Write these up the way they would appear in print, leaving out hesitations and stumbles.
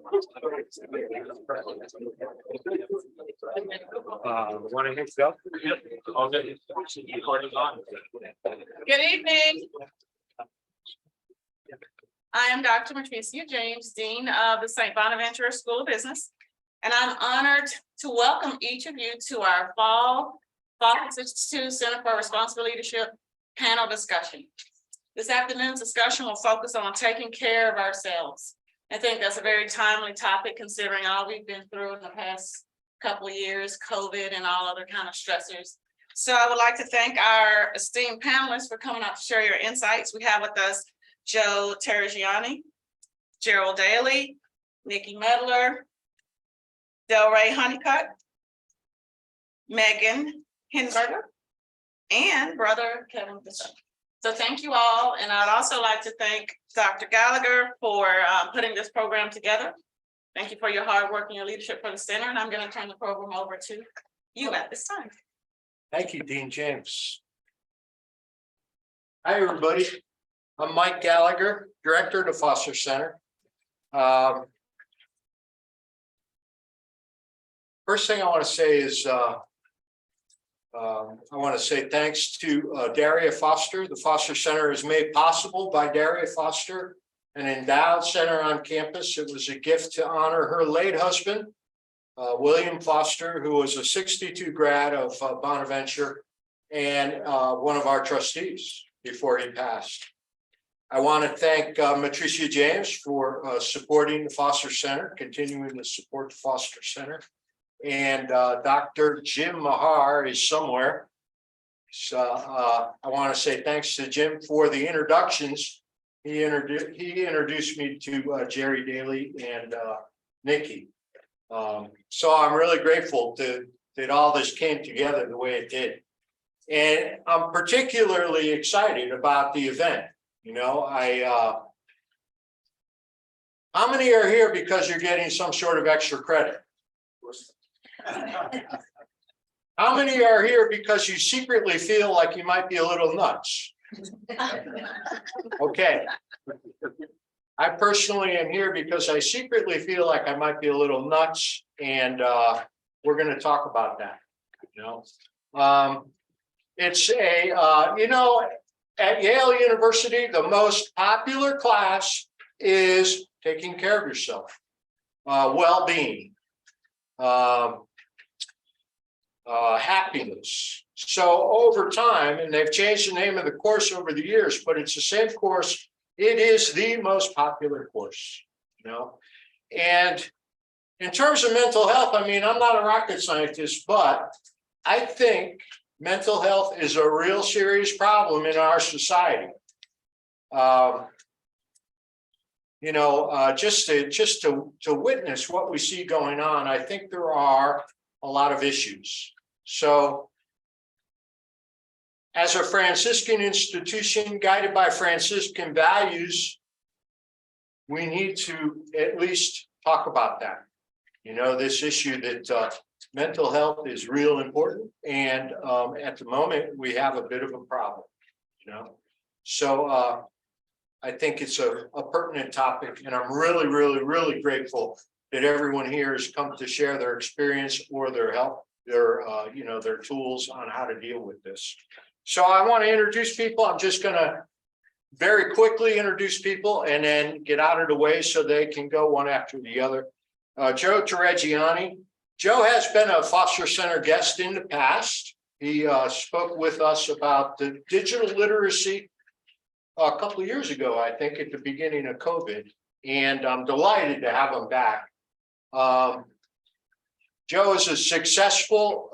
Want to hit go? Good evening. I am Dr. Matricia James, Dean of the St. Bonaventure School of Business, and I'm honored to welcome each of you to our Fall Fox Institute Center for Responsible Leadership panel discussion. This afternoon's discussion will focus on taking care of ourselves. I think that's a very timely topic considering all we've been through in the past couple of years, COVID and all other kind of stressors. So I would like to thank our esteemed panelists for coming out to share your insights. We have with us Joe Terragiani, Gerald Daly, Nikki Medler, Delray Honeycutt, Megan Hinsberger, and Brother Kevin Bishop. So thank you all. And I'd also like to thank Dr. Gallagher for putting this program together. Thank you for your hard work and your leadership for the center. And I'm going to turn the program over to you at this time. Thank you, Dean James. Hi, everybody. I'm Mike Gallagher, Director of the Foster Center. First thing I want to say is I want to say thanks to Daria Foster. The Foster Center is made possible by Daria Foster, an endowed center on campus. It was a gift to honor her late husband, William Foster, who was a '62 grad of Bonaventure and one of our trustees before he passed. I want to thank Matricia James for supporting the Foster Center, continuing to support the Foster Center. And Dr. Jim Mahar is somewhere. So I want to say thanks to Jim for the introductions. He introduced me to Jerry Daly and Nikki. So I'm really grateful that all this came together the way it did. And I'm particularly excited about the event. You know, how many are here because you're getting some sort of extra credit? How many are here because you secretly feel like you might be a little nuts? Okay. I personally am here because I secretly feel like I might be a little nuts, and we're going to talk about that. You know, it's a you know, at Yale University, the most popular class is taking care of yourself, well-being, happiness. So over time, and they've changed the name of the course over the years, but it's the same course. It is the most popular course, you know. And in terms of mental health, I mean, I'm not a rocket scientist, but I think mental health is a real serious problem in our society. You know, just to witness what we see going on, I think there are a lot of issues. So as a Franciscan institution guided by Franciscan values, we need to at least talk about that. You know, this issue that mental health is real important. And at the moment, we have a bit of a problem, you know. So I think it's a pertinent topic, and I'm really, really, really grateful that everyone here has come to share their experience or their help, their you know, their tools on how to deal with this. So I want to introduce people. I'm just going to very quickly introduce people and then get out of the way so they can go one after the other. Joe Terragiani. Joe has been a Foster Center guest in the past. He spoke with us about the digital literacy a couple of years ago, I think, at the beginning of COVID, and I'm delighted to have him back. Joe is a successful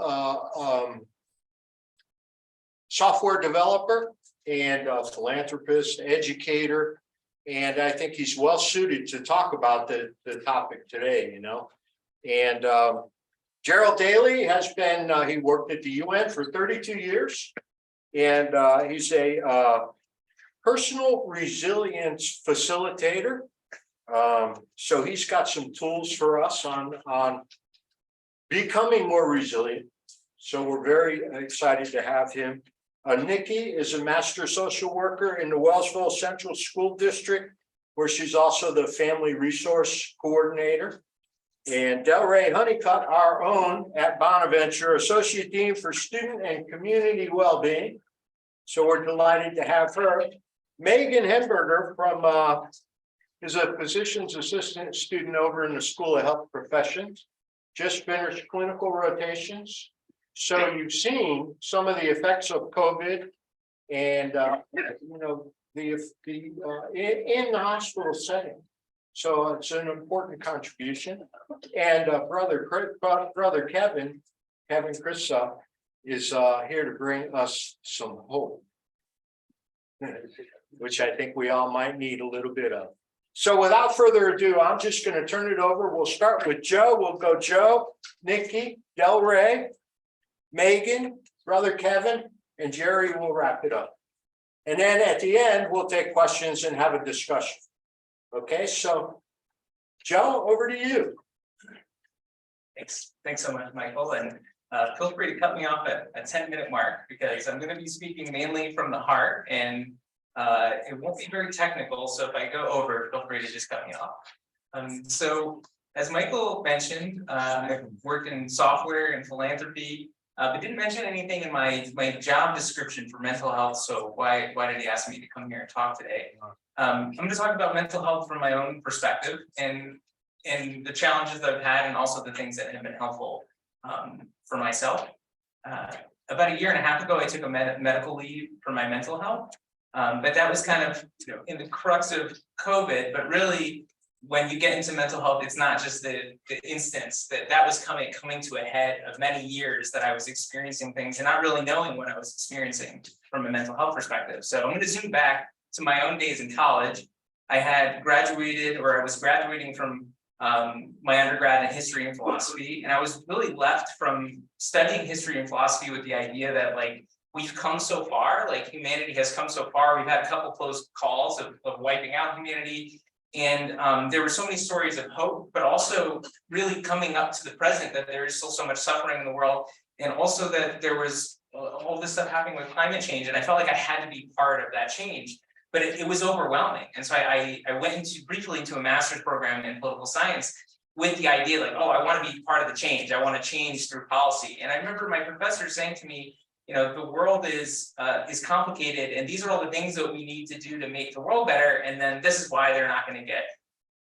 software developer and a philanthropist, educator, and I think he's well suited to talk about the topic today, you know. And Gerald Daly has been, he worked at the UN for 32 years, and he's a personal resilience facilitator. So he's got some tools for us on becoming more resilient. So we're very excited to have him. Nikki is a master social worker in the Wellsville Central School District. where she's also the Family Resource Coordinator. And Delray Honeycutt, our own at Bonaventure, Associate Dean for Student and Community Wellbeing. So we're delighted to have her. Megan Henberger from is a physician's assistant student over in the School of Health Professions. Just finished clinical rotations. So you've seen some of the effects of COVID and you know, in the hospital setting. So it's an important contribution. And brother Kevin Christoph is here to bring us some hope, which I think we all might need a little bit of. So without further ado, I'm just going to turn it over. We'll start with Joe. We'll go Joe, Nikki, Delray, Megan, brother Kevin, and Jerry will wrap it up. And then at the end, we'll take questions and have a discussion. Okay, so Joe, over to you. Thanks so much, Michael, and feel free to cut me off at a 10-minute mark because I'm going to be speaking mainly from the heart and it won't be very technical. So if I go over, feel free to just cut me off. So as Michael mentioned, I've worked in software and philanthropy, but didn't mention anything in my job description for mental health. So why did he ask me to come here and talk today? I'm going to talk about mental health from my own perspective and the challenges that I've had and also the things that have been helpful for myself. About a year and a half ago, I took a medical leave for my mental health, but that was kind of in the crux of COVID. But really, when you get into mental health, it's not just the instance that was coming to a head of many years that I was experiencing things and not really knowing what I was experiencing from a mental health perspective. So I'm going to zoom back to my own days in college. I had graduated, or I was graduating from my undergrad in history and philosophy, and I was really left from studying history and philosophy with the idea that like we've come so far, like humanity has come so far. We've had a couple close calls of wiping out humanity, and there were so many stories of hope, but also really coming up to the present that there is still so much suffering in the world, and also that there was all this stuff happening with climate change, and I felt like I had to be part of that change. But it was overwhelming. And so I went briefly into a master's program in political science with the idea like, oh, I want to be part of the change. I want to change through policy. And I remember my professor saying to me, you know, the world is complicated and these are all the things that we need to do to make the world better. And then this is why they're not going to get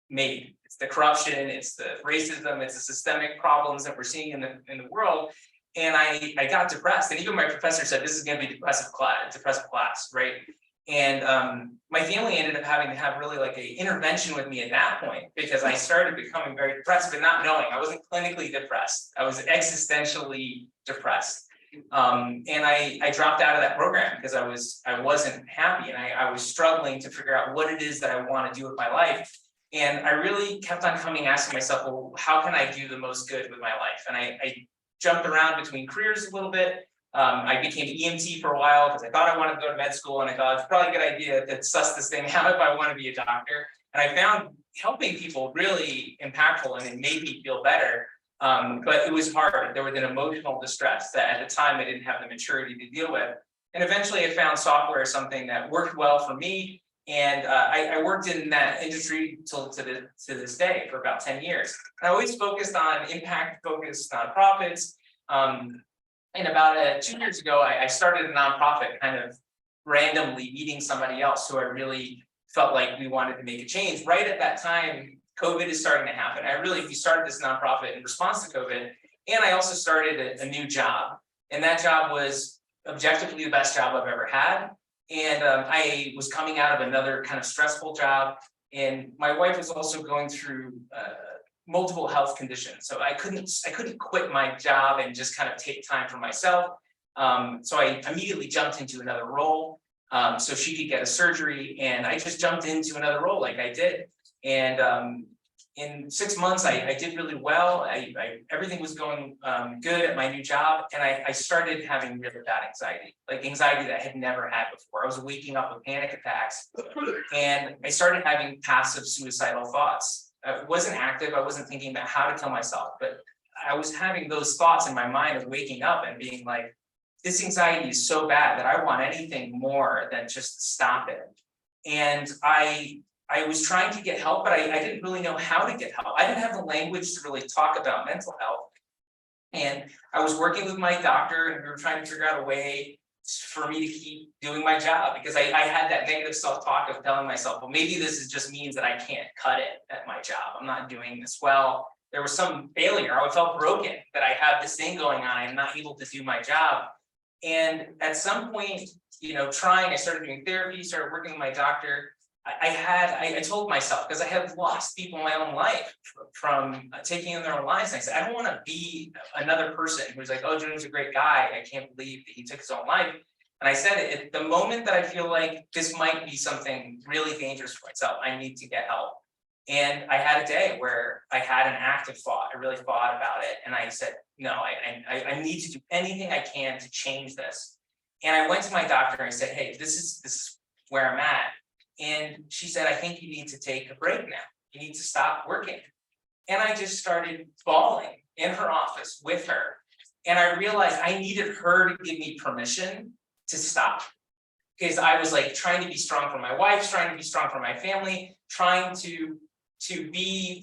made. It's the corruption, it's the racism, it's the systemic problems that we're seeing in the world. And I got depressed. And even my professor said, this is going to be depressive class, right? And my family ended up having to have really like an intervention with me at that point because I started becoming very depressed, but not knowing. I wasn't clinically depressed. I was existentially depressed. And I dropped out of that program because I wasn't happy and I was struggling to figure out what it is that I want to do with my life. And I really kept on asking myself, well, how can I do the most good with my life? And I jumped around between careers a little bit. I became EMT for a while because I thought I wanted to go to med school, and I thought it's probably a good idea to suss this thing out if I want to be a doctor. And I found helping people really impactful, and it made me feel better. But it was hard. There was an emotional distress that at the time I didn't have the maturity to deal with. And eventually I found software as something that worked well for me. And I worked in that industry to this day for about 10 years. I always focused on impact-focused nonprofits. And about 2 years ago, I started a nonprofit kind of randomly meeting somebody else who I really felt like we wanted to make a change. Right at that time, COVID is starting to happen. We started this nonprofit in response to COVID. And I also started a new job. And that job was objectively the best job I've ever had. And I was coming out of another kind of stressful job. And my wife was also going through multiple health conditions. So I couldn't quit my job and just kind of take time for myself. So I immediately jumped into another role so she could get a surgery. And I just jumped into another role like I did. And in 6 months, I did really well. Everything was going good at my new job. And I started having really bad anxiety, like anxiety that I had never had before. I was waking up with panic attacks. And I started having passive suicidal thoughts. I wasn't active. I wasn't thinking about how to kill myself, but I was having those thoughts in my mind of waking up and being like, this anxiety is so bad that I want anything more than just stop it. And I I was trying to get help, but I didn't really know how to get help. I didn't have the language to really talk about mental health. And I was working with my doctor and we were trying to figure out a way for me to keep doing my job, because I had that negative self-talk of telling myself, well, maybe this is just means that I can't cut it at my job. I'm not doing this well. There was some failure. I felt broken that I have this thing going on. I'm not able to do my job. And at some point, I started doing therapy, started working with my doctor. I told myself, because I had lost people in my own life from taking in their own lives. And I said, I don't want to be another person who's like, oh, Julian's a great guy. I can't believe that he took his own life. And I said, at the moment that I feel like this might be something really dangerous for myself, I need to get help. And I had a day where I had an active thought. I really thought about it. And I said, no, I need to do anything I can to change this. And I went to my doctor and I said, hey, this is where I'm at. And she said, I think you need to take a break now. You need to stop working. And I just started bawling in her office with her. And I realized I needed her to give me permission to stop. Because I was like trying to be strong for my wife, trying to be strong for my family, trying to be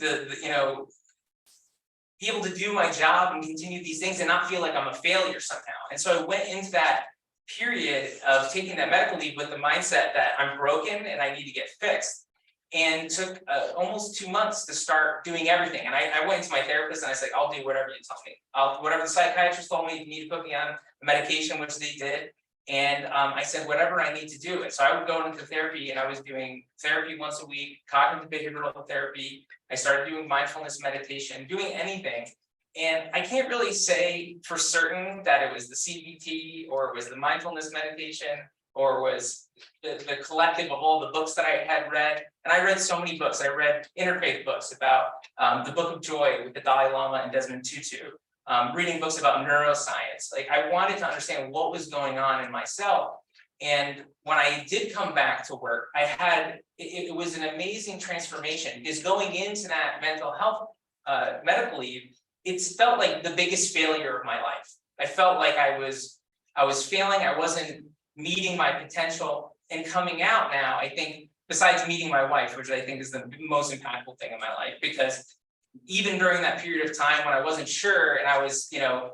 be able to do my job and continue these things and not feel like I'm a failure somehow. And so I went into that period of taking that medical leave with the mindset that I'm broken and I need to get fixed, and took almost 2 months to start doing everything. And I went to my therapist and I said, I'll do whatever you tell me. Whatever the psychiatrist told me, you need to put me on medication, which they did. And I said, whatever I need to do. And so I would go into therapy, and I was doing therapy once a week, cognitive behavioral therapy. I started doing mindfulness meditation, doing anything. And I can't really say for certain that it was the CBT or it was the mindfulness meditation or was the collective of all the books that I had read. And I read so many books. I read interfaith books about the Book of Joy with the Dalai Lama and Desmond Tutu, reading books about neuroscience. Like, I wanted to understand what was going on in myself. And when I did come back to work, it was an amazing transformation, because going into that mental health medical leave, it felt like the biggest failure of my life. I felt like I was failing. I wasn't meeting my potential. And coming out now, I think, besides meeting my wife, which I think is the most impactful thing in my life, because even during that period of time when I wasn't sure and I was,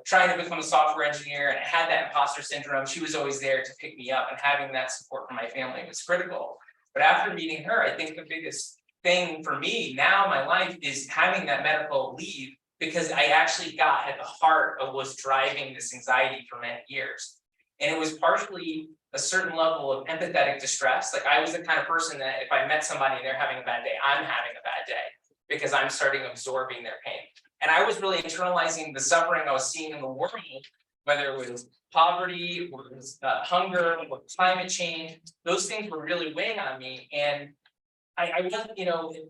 trying to become a software engineer and I had that imposter syndrome, she was always there to pick me up, and having that support from my family was critical. But after meeting her, I think the biggest thing for me now in my life is having that medical leave, because I actually got at the heart of what's driving this anxiety for many years. And it was partially a certain level of empathetic distress. Like, I was the kind of person that if I met somebody and they're having a bad day, I'm having a bad day, because I'm starting absorbing their pain. And I was really internalizing the suffering I was seeing in the world, whether it was poverty or it was hunger or climate change. Those things were really weighing on me. And I wasn't,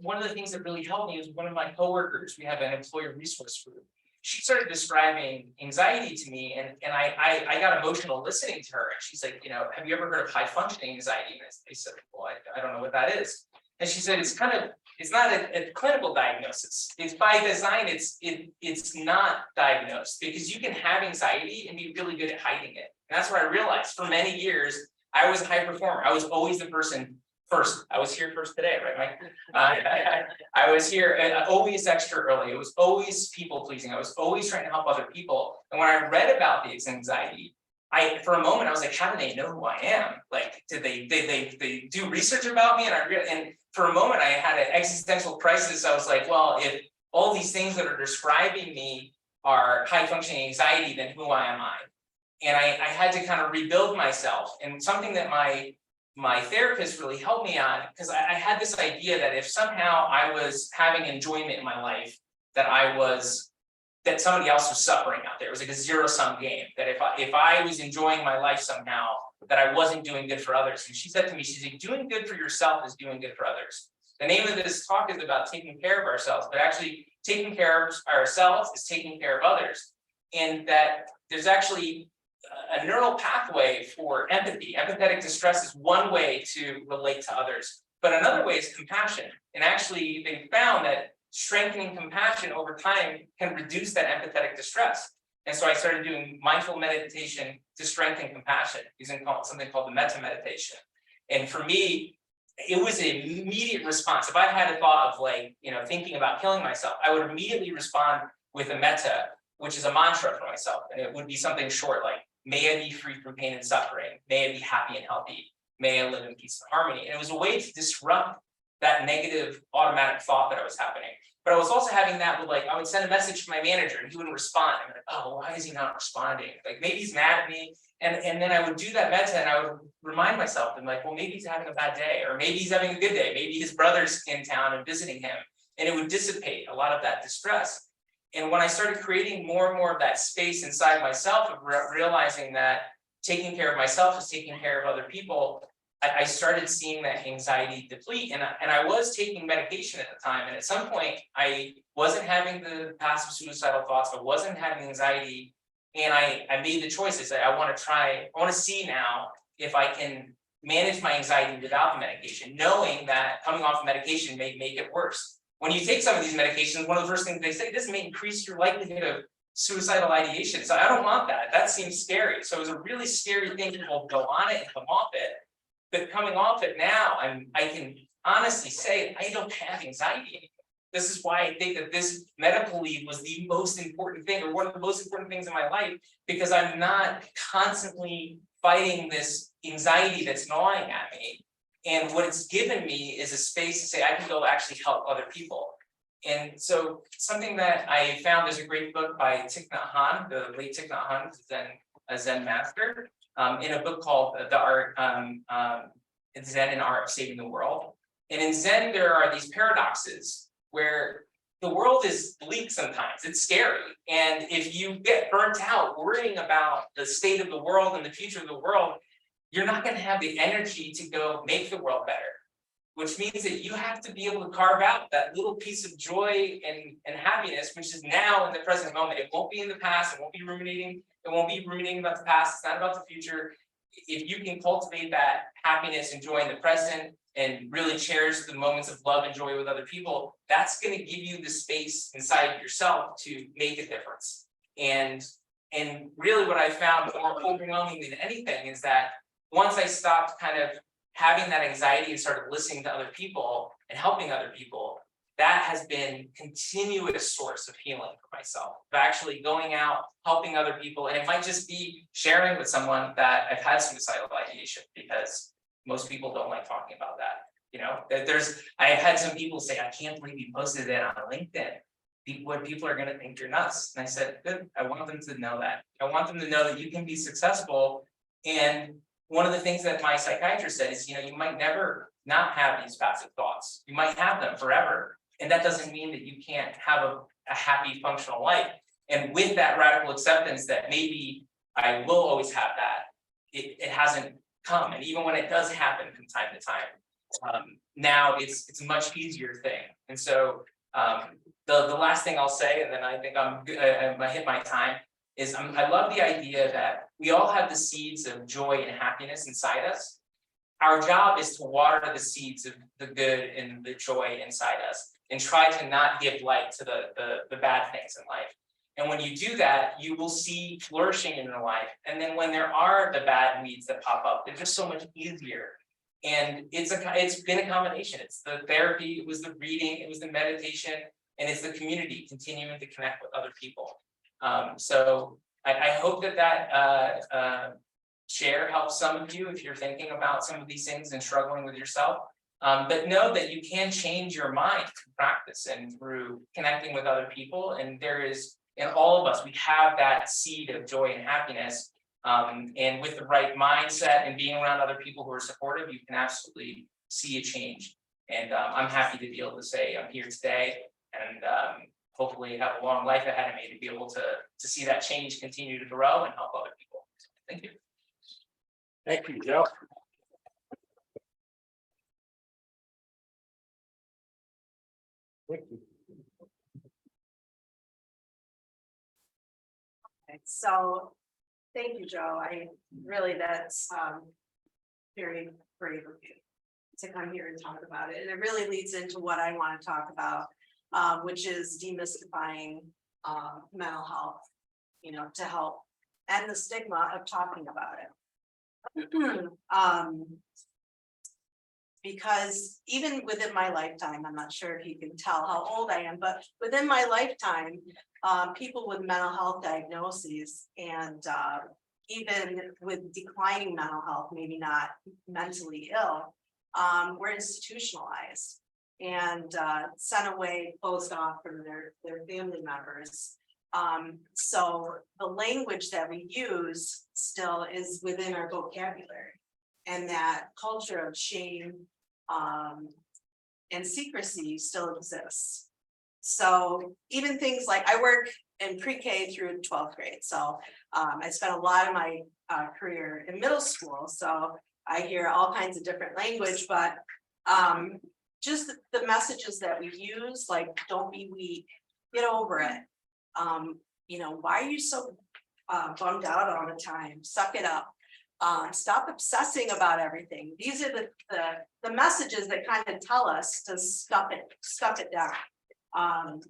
one of the things that really helped me was one of my coworkers. We have an employee resource group. She started describing anxiety to me, and I got emotional listening to her. And she's like, have you ever heard of high functioning anxiety? And I said, well, I don't know what that is. And she said, it's not a clinical diagnosis. It's by design, it's not diagnosed, because you can have anxiety and be really good at hiding it. And that's what I realized. For many years, I was a high performer. I was always the person first. I was here first today, right, Mike? I was here always extra early. It was always people pleasing. I was always trying to help other people. And when I read about the anxiety, for a moment, I was like, how do they know who I am? Like, did they do research about me? And for a moment, I had an existential crisis. I was like, well, if all these things that are describing me are high functioning anxiety, then who am I? And I had to kind of rebuild myself. And something that my therapist really helped me on, because I had this idea that if somehow I was having enjoyment in my life, that somebody else was suffering out there. It was like a zero-sum game, that if I was enjoying my life somehow, that I wasn't doing good for others. And she said to me, she's like, doing good for yourself is doing good for others. The name of this talk is about taking care of ourselves, but actually taking care of ourselves is taking care of others. And that there's actually a neural pathway for empathy. Empathetic distress is one way to relate to others, but another way is compassion. And actually they found that strengthening compassion over time can reduce that empathetic distress. And so I started doing mindful meditation to strengthen compassion, using something called the metta meditation. And for me, it was an immediate response. If I had a thought of like, thinking about killing myself, I would immediately respond with a metta, which is a mantra for myself. And it would be something short like, may I be free from pain and suffering. May I be happy and healthy. May I live in peace and harmony. And it was a way to disrupt that negative automatic thought that I was happening. But I was also having that with like, I would send a message to my manager and he wouldn't respond. I'm like, oh, why is he not responding? Like maybe he's mad at me. And then I would do that metta and I would remind myself, and like, well, maybe he's having a bad day, or maybe he's having a good day. Maybe his brother's in town and visiting him. And it would dissipate a lot of that distress. And when I started creating more and more of that space inside myself, of realizing that taking care of myself is taking care of other people, I started seeing that anxiety deplete. And I was taking medication at the time. And at some point, I wasn't having the passive suicidal thoughts, I wasn't having anxiety. And I made the choice. I said, I want to see now if I can manage my anxiety without the medication, knowing that coming off medication may make it worse. When you take some of these medications, one of the first things they say, this may increase your likelihood of suicidal ideation. So I don't want that. That seems scary. So it was a really scary thing to both go on it and come off it. But coming off it now, I can honestly say I don't have anxiety anymore. This is why I think that this medical leave was the most important thing, or one of the most important things in my life, because I'm not constantly fighting this anxiety that's gnawing at me. And what it's given me is a space to say I can go actually help other people. And so something that I found is a great book by Thich Nhat Hanh, the late Thich Nhat Hanh, a Zen master, in a book called The Art, Zen and Art of Saving the World. And in Zen, there are these paradoxes where the world is bleak sometimes, it's scary. And if you get burnt out worrying about the state of the world and the future of the world, you're not going to have the energy to go make the world better. Which means that you have to be able to carve out that little piece of joy and happiness, which is now in the present moment. It won't be in the past, it won't be ruminating about the past, it's not about the future. If you can cultivate that happiness and joy in the present and really cherish the moments of love and joy with other people, that's going to give you the space inside of yourself to make a difference. And really what I found more overwhelming than anything is that once I stopped kind of having that anxiety and started listening to other people and helping other people, that has been continuous source of healing for myself, of actually going out, helping other people. And it might just be sharing with someone that I've had suicidal ideation, because most people don't like talking about that. I've had some people say, I can't believe you posted that on LinkedIn. What people are going to think you're nuts. And I said, good, I want them to know that. I want them to know that you can be successful. And one of the things that my psychiatrist said is, you might never not have these passive thoughts. You might have them forever. And that doesn't mean that you can't have a happy, functional life. And with that radical acceptance that maybe I will always have that, it hasn't come. And even when it does happen from time to time, now it's a much easier thing. And so the last thing I'll say, and then I think I hit my time, is I love the idea that we all have the seeds of joy and happiness inside us. Our job is to water the seeds of the good and the joy inside us, and try to not give light to the bad things in life. And when you do that, you will see flourishing in your life. And then when there are the bad weeds that pop up, they're just so much easier. And it's been a combination. It's the therapy, it was the reading, it was the meditation, and it's the community continuing to connect with other people. So I hope that share helps some of you if you're thinking about some of these things and struggling with yourself. But know that you can change your mind through practice and through connecting with other people. And there is, in all of us, we have that seed of joy and happiness. And with the right mindset and being around other people who are supportive, you can absolutely see a change. And I'm happy to be able to say I'm here today, and hopefully have a long life ahead of me to be able to see that change continue to grow and help other people. Thank you. Thank you, Joe. Thank you. Okay, so thank you, Joe. That's very brave of you to come here and talk about it. And it really leads into what I want to talk about, which is demystifying mental health, to help end the stigma of talking about it. Because even within my lifetime, I'm not sure if you can tell how old I am, but within my lifetime, people with mental health diagnoses and even with declining mental health, maybe not mentally ill, were institutionalized and sent away, closed off from their family members. So the language that we use still is within our vocabulary. And that culture of shame and secrecy still exists. So even things like I work in pre-K through 12th grade. So I spent a lot of my career in middle school. So I hear all kinds of different language, but just the messages that we use, like don't be weak, get over it. You know, why are you so bummed out all the time? Suck it up. Stop obsessing about everything. These are the messages that kind of tell us to stuff it down.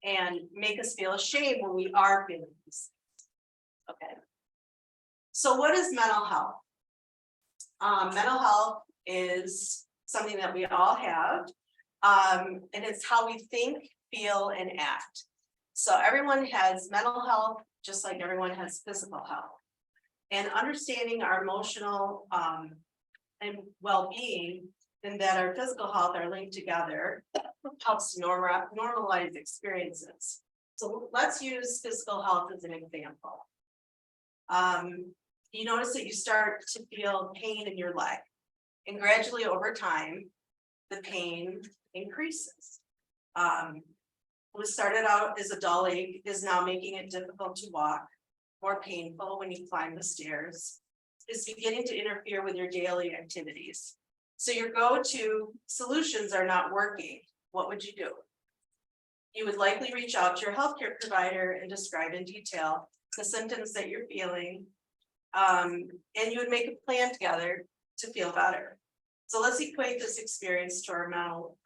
And make us feel ashamed when we are feeling this. Okay. So what is mental health? Mental health is something that we all have. And it's how we think, feel, and act. So everyone has mental health, just like everyone has physical health. And understanding our emotional and well-being, and that our physical health are linked together, helps to normalize experiences. So let's use physical health as an example. You notice that you start to feel pain in your leg, and gradually over time, the pain increases. What started out as a dull ache is now making it difficult to walk, more painful when you climb the stairs, is beginning to interfere with your daily activities. So your go-to solutions are not working. What would you do? You would likely reach out to your healthcare provider and describe in detail the symptoms that you're feeling. And you would make a plan together to feel better. So let's equate this experience to our mental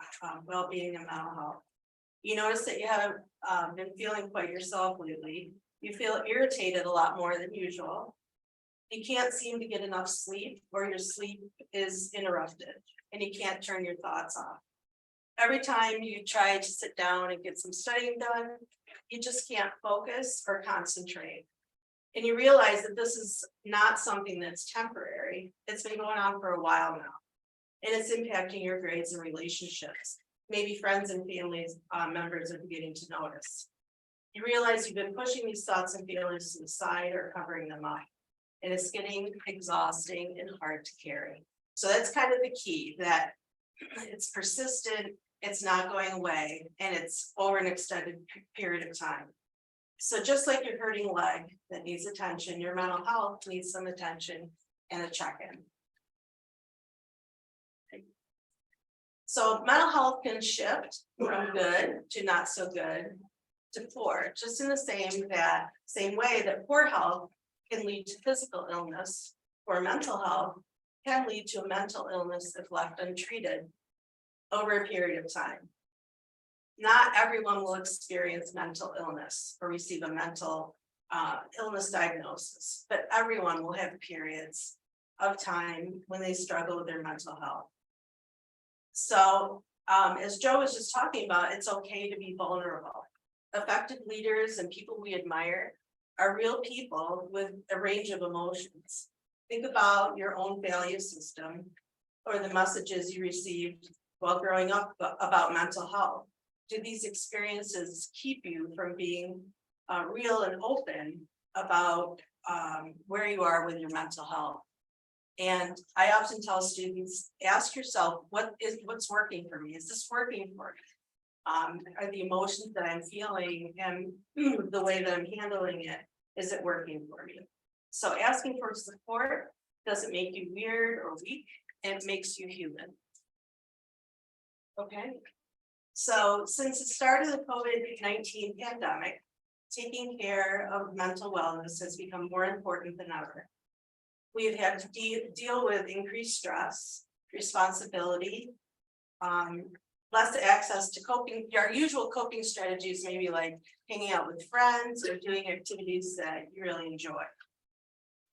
well-being and mental health. You notice that you haven't been feeling quite yourself lately. You feel irritated a lot more than usual. You can't seem to get enough sleep, or your sleep is interrupted and you can't turn your thoughts off. Every time you try to sit down and get some studying done, you just can't focus or concentrate. And you realize that this is not something that's temporary. It's been going on for a while now. And it's impacting your grades and relationships. Maybe friends and families members are beginning to notice. You realize you've been pushing these thoughts and feelings to the side or covering them up. And it's getting exhausting and hard to carry. So that's kind of the key, that it's persistent, it's not going away, and it's over an extended period of time. So just like your hurting leg that needs attention, your mental health needs some attention and a check-in. So mental health can shift from good to not so good to poor, just in the same way that poor health can lead to physical illness, or mental health can lead to a mental illness if left untreated over a period of time. Not everyone will experience mental illness or receive a mental illness diagnosis, but everyone will have periods of time when they struggle with their mental health. So as Joe was just talking about, it's okay to be vulnerable. Effective leaders and people we admire are real people with a range of emotions. Think about your own value system or the messages you received while growing up about mental health. Do these experiences keep you from being real and open about where you are with your mental health? And I often tell students, ask yourself, what's working for me? Is this working for me? Are the emotions that I'm feeling and the way that I'm handling it, is it working for me? So asking for support doesn't make you weird or weak, it makes you human. Okay, so since the start of the COVID-19 pandemic, taking care of mental wellness has become more important than ever. We have had to deal with increased stress, responsibility, less access to coping. Our usual coping strategies, maybe like hanging out with friends or doing activities that you really enjoy.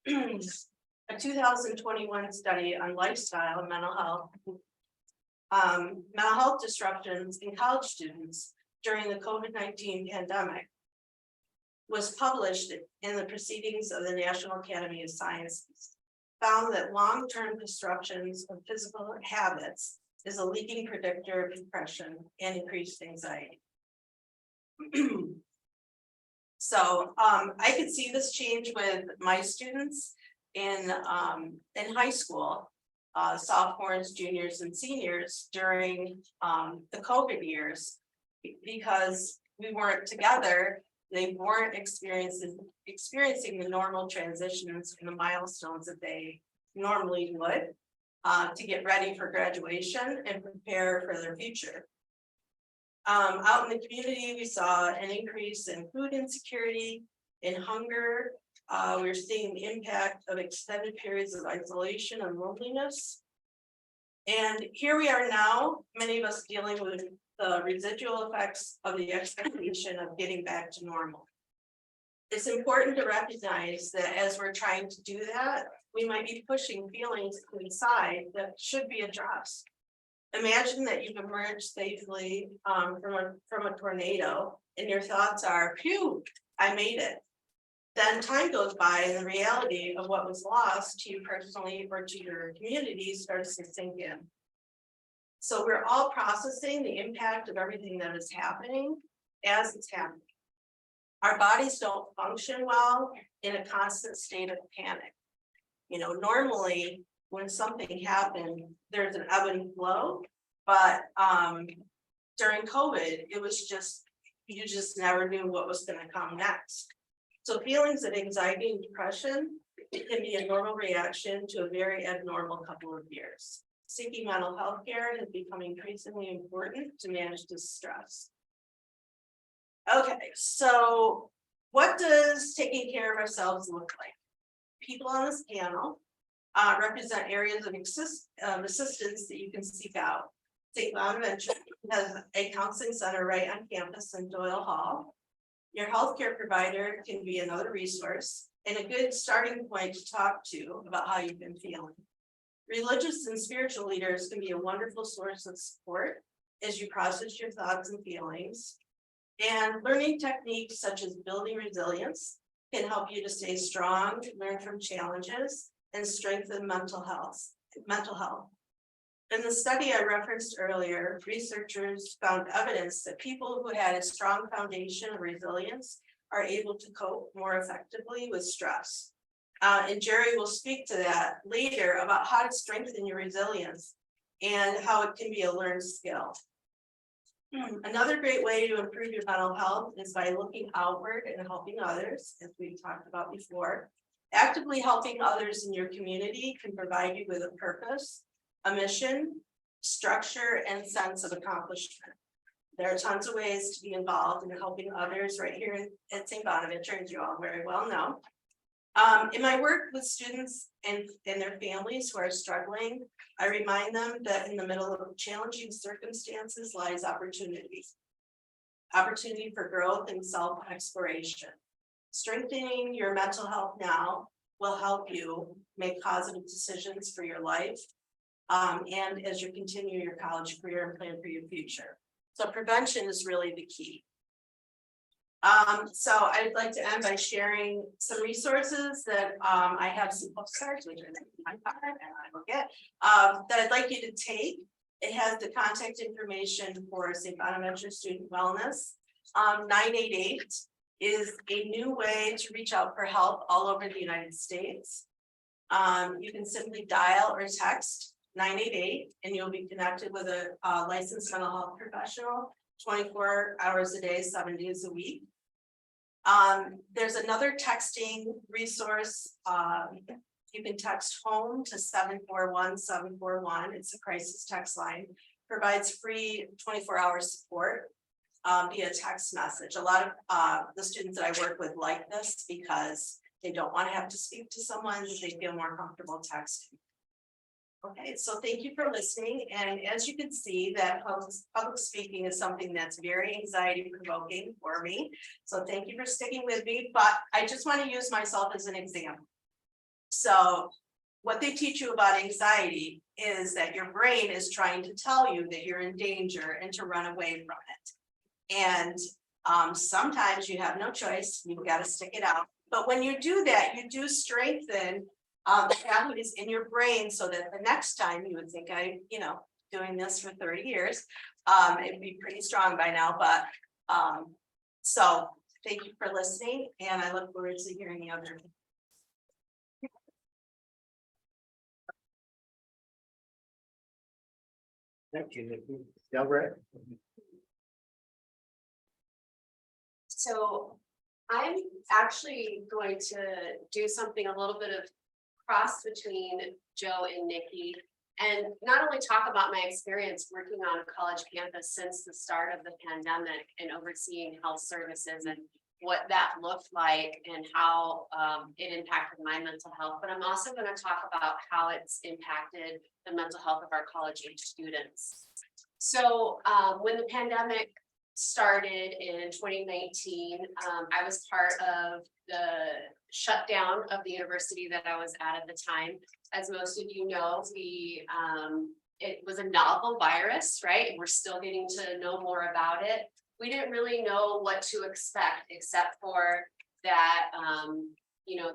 A 2021 study on lifestyle and mental health mental health disruptions in college students during the COVID-19 pandemic was published in the Proceedings of the National Academy of Sciences, found that long-term disruptions of physical habits is a leading predictor of depression and increased anxiety. So I could see this change with my students in high school, sophomores, juniors, and seniors during the COVID years, because we weren't together. They weren't experiencing the normal transitions and the milestones that they normally would to get ready for graduation and prepare for their future. Out in the community, we saw an increase in food insecurity, in hunger. We're seeing the impact of extended periods of isolation and loneliness. And here we are now, many of us dealing with the residual effects of the expectation of getting back to normal. It's important to recognize that as we're trying to do that, we might be pushing feelings inside that should be addressed. Imagine that you've emerged safely from a tornado and your thoughts are, phew, I made it. Then time goes by and the reality of what was lost to you personally or to your community starts to sink in. So we're all processing the impact of everything that is happening as it's happening. Our bodies don't function well in a constant state of panic. You know, normally when something happened, there's an ebb and flow, but during COVID, it was just, you just never knew what was going to come next. So feelings of anxiety and depression, it can be a normal reaction to a very abnormal couple of years. Seeking mental health care has become increasingly important to manage this stress. Okay, so what does taking care of ourselves look like? People on this panel represent areas of assistance that you can seek out. St. Bonaventure has a counseling center right on campus in Doyle Hall. Your healthcare provider can be another resource and a good starting point to talk to about how you've been feeling. Religious and spiritual leaders can be a wonderful source of support as you process your thoughts and feelings. And learning techniques such as building resilience can help you to stay strong, learn from challenges, and strengthen mental health. In the study I referenced earlier, researchers found evidence that people who had a strong foundation of resilience are able to cope more effectively with stress. And Jerry will speak to that later about how to strengthen your resilience and how it can be a learned skill. Another great way to improve your mental health is by looking outward and helping others, as we've talked about before. Actively helping others in your community can provide you with a purpose, a mission, structure, and sense of accomplishment. There are tons of ways to be involved in helping others right here at St. Bonaventure, as you all very well know. In my work with students and their families who are struggling, I remind them that in the middle of challenging circumstances lies opportunity. Opportunity for growth and self-exploration. Strengthening your mental health now will help you make positive decisions for your life and as you continue your college career and plan for your future. So prevention is really the key. So I'd like to end by sharing some resources that I have some postcards, which are my card, and I will get that I'd like you to take. It has the contact information for St. Bonaventure Student Wellness. 988 is a new way to reach out for help all over the United States. You can simply dial or text 988 and you'll be connected with a licensed mental health professional 24 hours a day, 7 days a week. There's another texting resource. You can text home to 741-741. It's a crisis text line, provides free 24-hour support via text message. A lot of the students that I work with like this because they don't want to have to speak to someone, they feel more comfortable texting. Okay, so thank you for listening. And as you can see, that public speaking is something that's very anxiety provoking for me. So thank you for sticking with me, but I just want to use myself as an example. So what they teach you about anxiety is that your brain is trying to tell you that you're in danger and to run away from it. And sometimes you have no choice, you've got to stick it out. But when you do that, you do strengthen the pathways in your brain so that the next time you would think doing this for 30 years, it'd be pretty strong by now, but so thank you for listening, and I look forward to hearing the other. Thank you, Nikki. Delray? So I'm actually going to do something a little bit of cross between Joe and Nikki. And not only talk about my experience working on a college campus since the start of the pandemic and overseeing health services and what that looked like and how it impacted my mental health. But I'm also going to talk about how it's impacted the mental health of our college age students. So when the pandemic started in 2019, I was part of the shutdown of the university that I was at the time. As most of you know, it was a novel virus, right? We're still getting to know more about it. We didn't really know what to expect, except for that,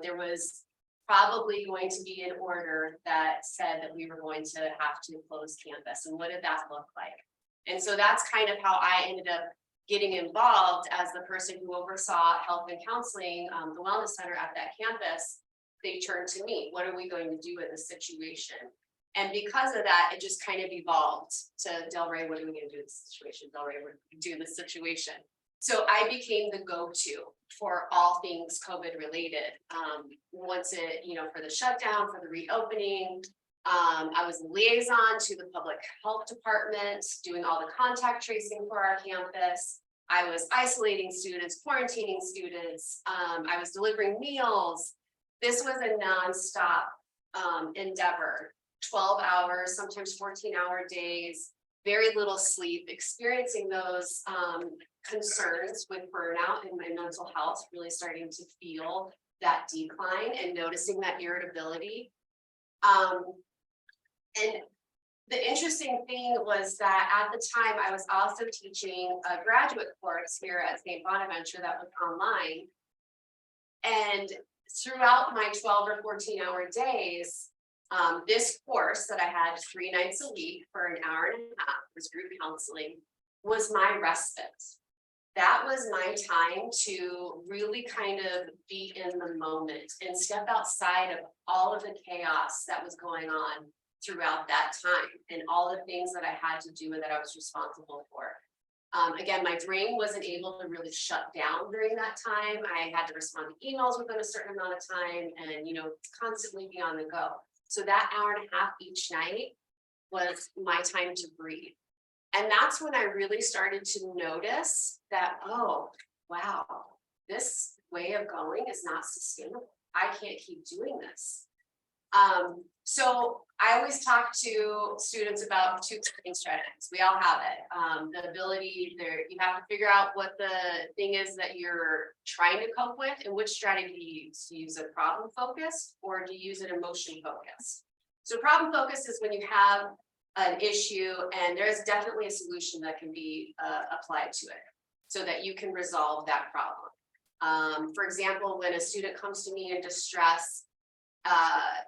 there was probably going to be an order that said that we were going to have to close campus. And what did that look like? And so that's kind of how I ended up getting involved as the person who oversaw health and counseling, the wellness center at that campus. They turned to me, what are we going to do in this situation? And because of that, it just kind of evolved to Delray, what are we going to do in this situation? Delray, what are we going to do in this situation? So I became the go-to for all things COVID related. Once it, for the shutdown, for the reopening, I was the liaison to the public health department, doing all the contact tracing for our campus. I was isolating students, quarantining students. I was delivering meals. This was a nonstop endeavor, 12 hours, sometimes 14-hour days, very little sleep, experiencing those concerns with burnout and my mental health, really starting to feel that decline and noticing that irritability. And the interesting thing was that at the time I was also teaching a graduate course here at St. Bonaventure that was online. And throughout my 12 or 14-hour days, this course that I had 3 nights a week for an hour and a half was group counseling, was my respite. That was my time to really kind of be in the moment and step outside of all of the chaos that was going on throughout that time and all the things that I had to do and that I was responsible for. Again, my brain wasn't able to really shut down during that time. I had to respond to emails within a certain amount of time and, constantly be on the go. So that hour and a half each night was my time to breathe. And that's when I really started to notice that, oh, wow, this way of going is not sustainable. I can't keep doing this. So I always talk to students about 2 coping strategies. We all have it. The ability there, you have to figure out what the thing is that you're trying to cope with and which strategy you use. Do you use a problem focus or do you use an emotion focus? So problem focus is when you have an issue and there's definitely a solution that can be applied to it so that you can resolve that problem. For example, when a student comes to me in distress,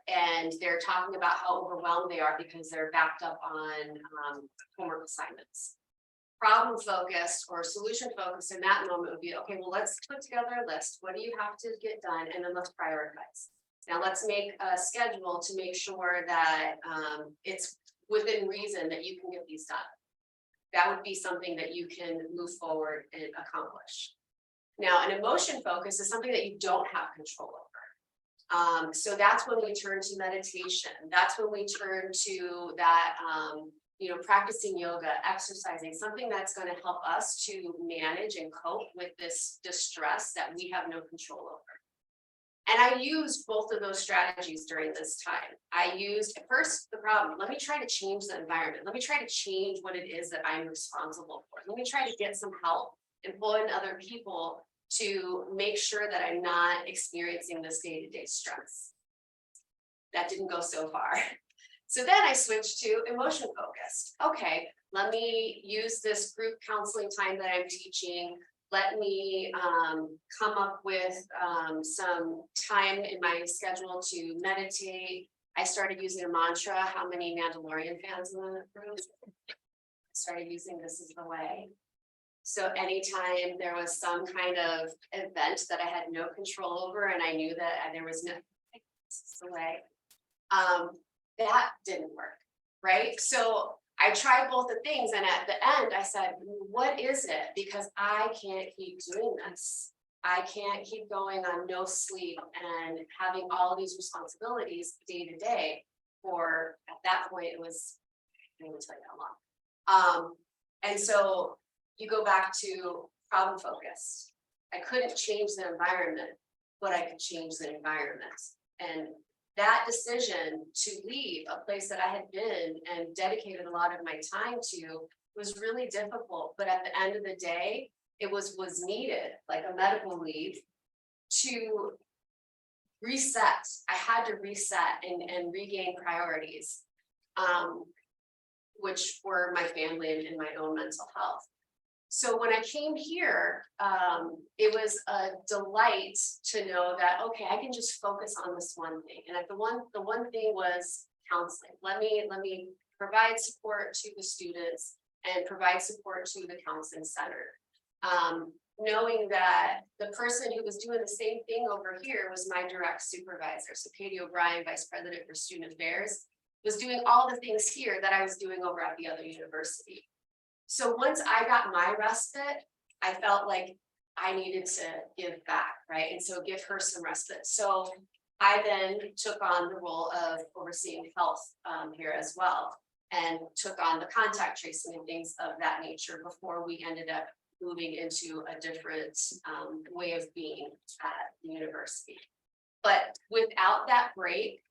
and they're talking about how overwhelmed they are because they're backed up on homework assignments. Problem focused or solution focused in that moment would be, okay, well, let's put together a list. What do you have to get done? And then let's prioritize. Now let's make a schedule to make sure that it's within reason that you can get these done. That would be something that you can move forward and accomplish. Now, an emotion focus is something that you don't have control over. So that's when we turn to meditation. That's when we turn to that, practicing yoga, exercising, something that's going to help us to manage and cope with this distress that we have no control over. And I used both of those strategies during this time. I used first the problem. Let me try to change the environment. Let me try to change what it is that I'm responsible for. Let me try to get some help and pull in other people to make sure that I'm not experiencing this day-to-day stress. That didn't go so far. So then I switched to emotion focused. Okay, let me use this group counseling time that I'm teaching. Let me come up with some time in my schedule to meditate. I started using a mantra. How many Mandalorian fans in the room? Started using This Is the Way. So anytime there was some kind of event that I had no control over and I knew that there was no, this is the way, that didn't work, right? So I tried both the things and at the end I said, what is it? Because I can't keep doing this. I can't keep going on no sleep and having all these responsibilities day to day for, at that point, it was, I can't even tell you how long. And so you go back to problem focused. I couldn't change the environment, but I could change the environment. And that decision to leave a place that I had been and dedicated a lot of my time to was really difficult. But at the end of the day, it was needed, like a medical leave, to reset. I had to reset and regain priorities, which were my family and my own mental health. So when I came here, it was a delight to know that, okay, I can just focus on this one thing. And the one thing was counseling. Let me provide support to the students and provide support to the counseling center. Knowing that the person who was doing the same thing over here was my direct supervisor. So Katie O'Brien, Vice President for Student Affairs, was doing all the things here that I was doing over at the other university. So once I got my respite, I felt like I needed to give back, right? And so give her some respite. So I then took on the role of overseeing health here as well, and took on the contact tracing and things of that nature before we ended up moving into a different way of being at the university. But without that break,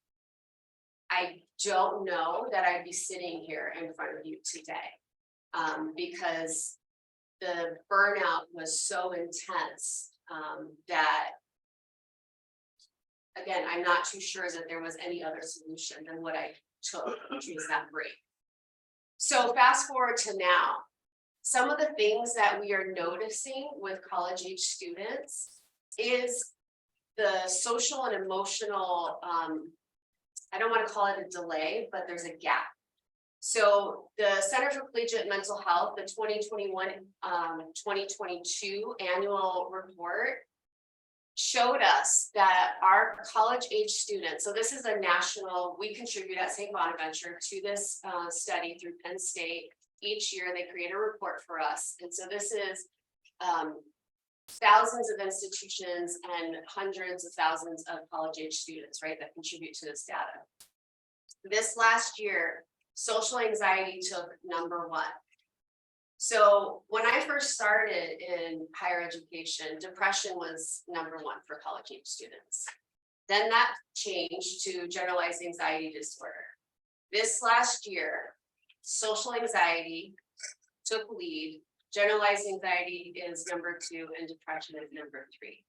I don't know that I'd be sitting here in front of you today. Because the burnout was so intense that, again, I'm not too sure that there was any other solution than what I took, which was that break. So fast forward to now, some of the things that we are noticing with college age students is the social and emotional, I don't want to call it a delay, but there's a gap. So the Center for Collegiate Mental Health, the 2021-2022 annual report showed us that our college age students, so this is a national, we contribute at St. Bonaventure to this study through Penn State. Each year they create a report for us. And so this is thousands of institutions and hundreds of thousands of college age students, right, that contribute to this data. This last year, social anxiety took number one. So when I first started in higher education, depression was number one for college age students. Then that changed to generalized anxiety disorder. This last year, social anxiety took lead, generalized anxiety is number two, and depression is number three.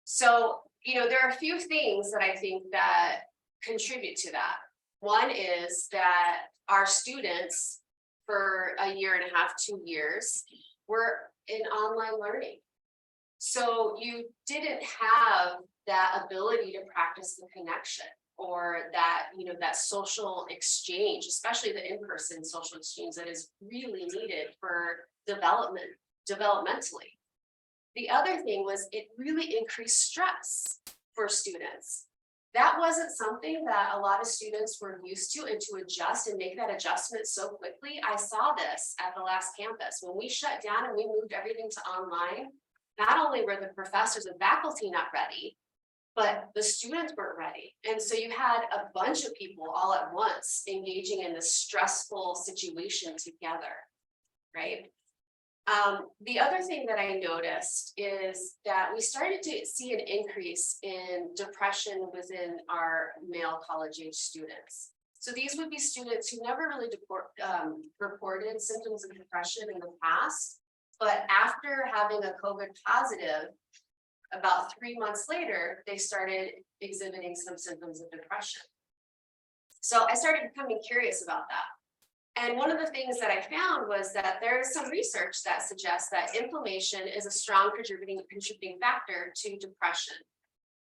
So, you know, there are a few things that I think that contribute to that. One is that our students for a year and a half, 2 years, were in online learning. So you didn't have that ability to practice the connection or that, you know, that social exchange, especially the in-person social exchange that is really needed for developmentally. The other thing was it really increased stress for students. That wasn't something that a lot of students were used to, and to adjust and make that adjustment so quickly. I saw this at the last campus. When we shut down and we moved everything to online, not only were the professors and faculty not ready, but the students weren't ready. And so you had a bunch of people all at once engaging in this stressful situation together, right? The other thing that I noticed is that we started to see an increase in depression within our male college age students. So these would be students who never really reported symptoms of depression in the past, but after having a COVID positive, about 3 months later, they started exhibiting some symptoms of depression. So I started becoming curious about that. And one of the things that I found was that there is some research that suggests that inflammation is a strong contributing factor to depression.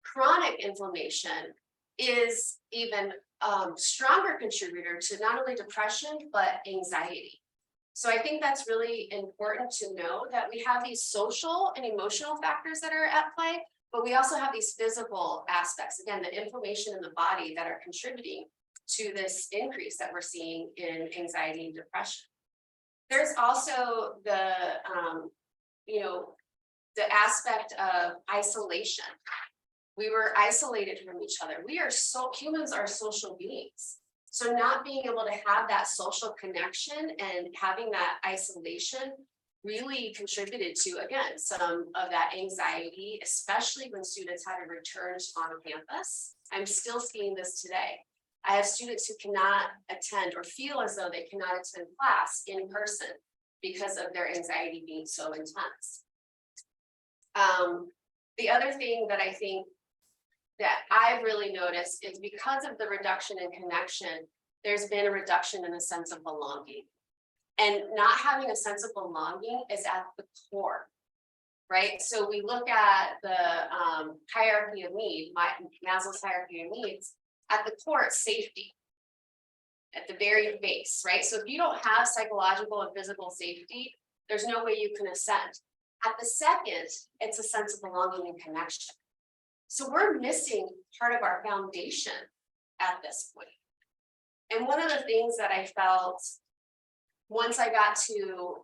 Chronic inflammation is even stronger contributor to not only depression, but anxiety. So I think that's really important to know that we have these social and emotional factors that are at play, but we also have these physical aspects, again, the inflammation in the body that are contributing to this increase that we're seeing in anxiety and depression. There's also the, the aspect of isolation. We were isolated from each other. Humans are social beings. So not being able to have that social connection and having that isolation really contributed to, again, some of that anxiety, especially when students had to return on campus. I'm still seeing this today. I have students who cannot attend or feel as though they cannot attend class in person because of their anxiety being so intense. The other thing that I think that I've really noticed is because of the reduction in connection, there's been a reduction in a sense of belonging. And not having a sense of belonging is at the core, right? So we look at the hierarchy of need, Maslow's hierarchy of needs. At the core, it's safety at the very base, right? So if you don't have psychological and physical safety, there's no way you can ascend. At the second, it's a sense of belonging and connection. So we're missing part of our foundation at this point. And one of the things that I felt once I got to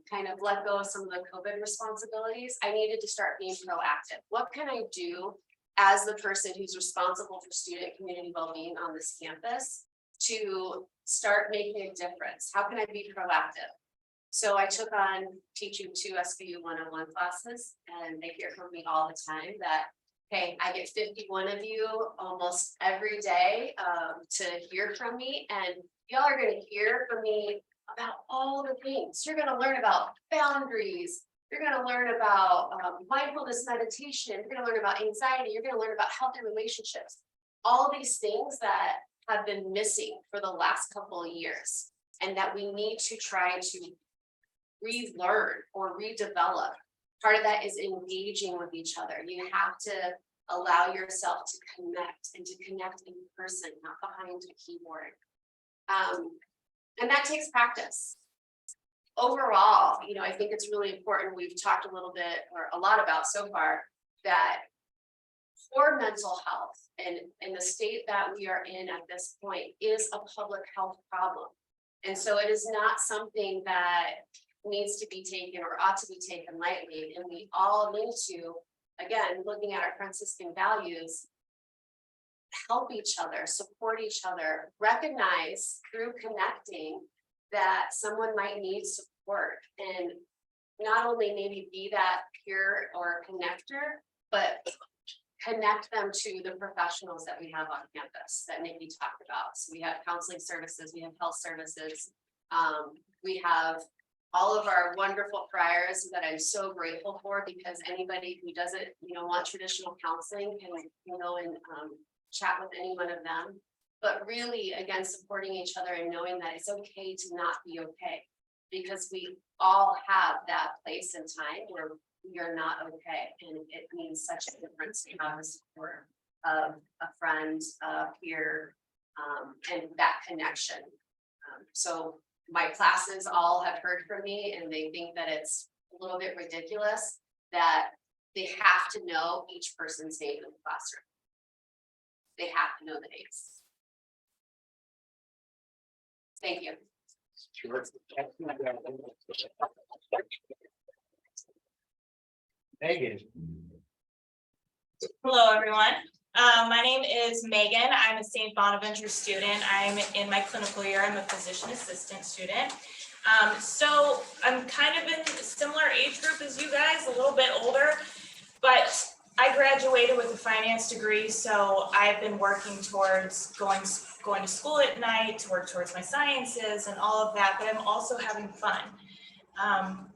kind of let go of some of the COVID responsibilities, I needed to start being proactive. What can I do as the person who's responsible for student community well-being on this campus to start making a difference? How can I be proactive? So I took on teaching 2 SVU 101 classes, and they hear from me all the time that, hey, I get 51 of you almost every day to hear from me, and y'all are going to hear from me about all the things. You're going to learn about boundaries. You're going to learn about mindfulness meditation. You're going to learn about anxiety. You're going to learn about healthy relationships. All these things that have been missing for the last couple of years, and that we need to try to relearn or redevelop. Part of that is engaging with each other. You have to allow yourself to connect and to connect in person, not behind a keyboard. And that takes practice. Overall, I think it's really important. We've talked a little bit or a lot about so far that poor mental health and in the state that we are in at this point is a public health problem. And so it is not something that needs to be taken or ought to be taken lightly. And we all need to, again, looking at our Franciscan values, help each other, support each other, recognize through connecting that someone might need support, and not only maybe be that peer or connector, but connect them to the professionals that we have on campus that Nikki talked about. So we have counseling services, we have health services, we have all of our wonderful priors that I'm so grateful for, because anybody who doesn't, want traditional counseling can go and chat with any one of them. But really, again, supporting each other and knowing that it's okay to not be okay, because we all have that place and time where we are not okay, and it means such a difference to have the support of a friend, a peer, and that connection. So my classes all have heard from me, and they think that it's a little bit ridiculous that they have to know each person's name in the classroom. They have to know the names. Thank you. Megan. Hello, everyone. My name is Megan. I'm a St. Bonaventure student. I'm in my clinical year. I'm a physician assistant student. So I'm kind of in a similar age group as you guys, a little bit older, but I graduated with a finance degree. So I've been working towards going to school at night to work towards my sciences and all of that, but I'm also having fun,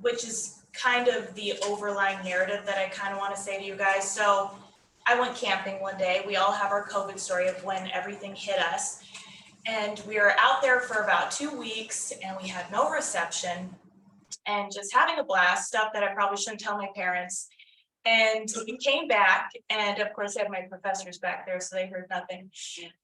which is kind of the overlying narrative that I kind of want to say to you guys. So I went camping one day. We all have our COVID story of when everything hit us. And we were out there for about 2 weeks and we had no reception and just having a blast, stuff that I probably shouldn't tell my parents. And we came back, and of course I had my professors back there, so they heard nothing.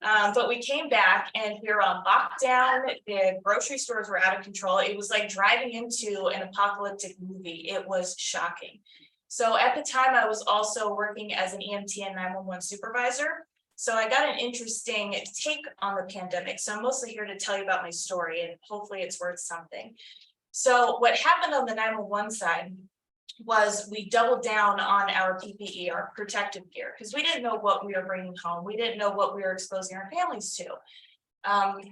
But we came back and we were on lockdown. The grocery stores were out of control. It was like driving into an apocalyptic movie. It was shocking. So at the time, I was also working as an EMT and 911 supervisor. So I got an interesting take on the pandemic. So I'm mostly here to tell you about my story, and hopefully it's worth something. So what happened on the 911 side was we doubled down on our PPE, our protective gear, because we didn't know what we were bringing home. We didn't know what we were exposing our families to.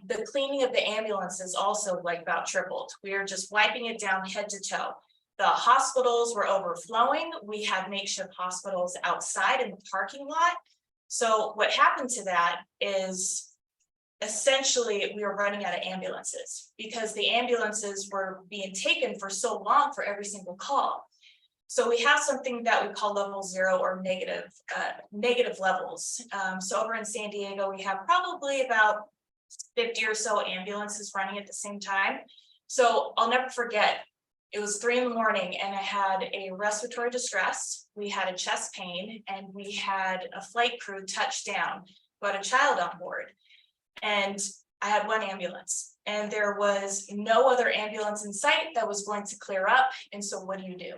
The cleaning of the ambulances also like about tripled. We were just wiping it down head to toe. The hospitals were overflowing. We had makeshift hospitals outside in the parking lot. So what happened to that is essentially we were running out of ambulances because the ambulances were being taken for so long for every single call. So we have something that we call level 0 or negative levels. So over in San Diego, we have probably about 50 or so ambulances running at the same time. So I'll never forget, it was 3 in the morning and I had a respiratory distress. We had a chest pain and we had a flight crew touch down, but a child on board. And I had 1 ambulance and there was no other ambulance in sight that was going to clear up. And so what do?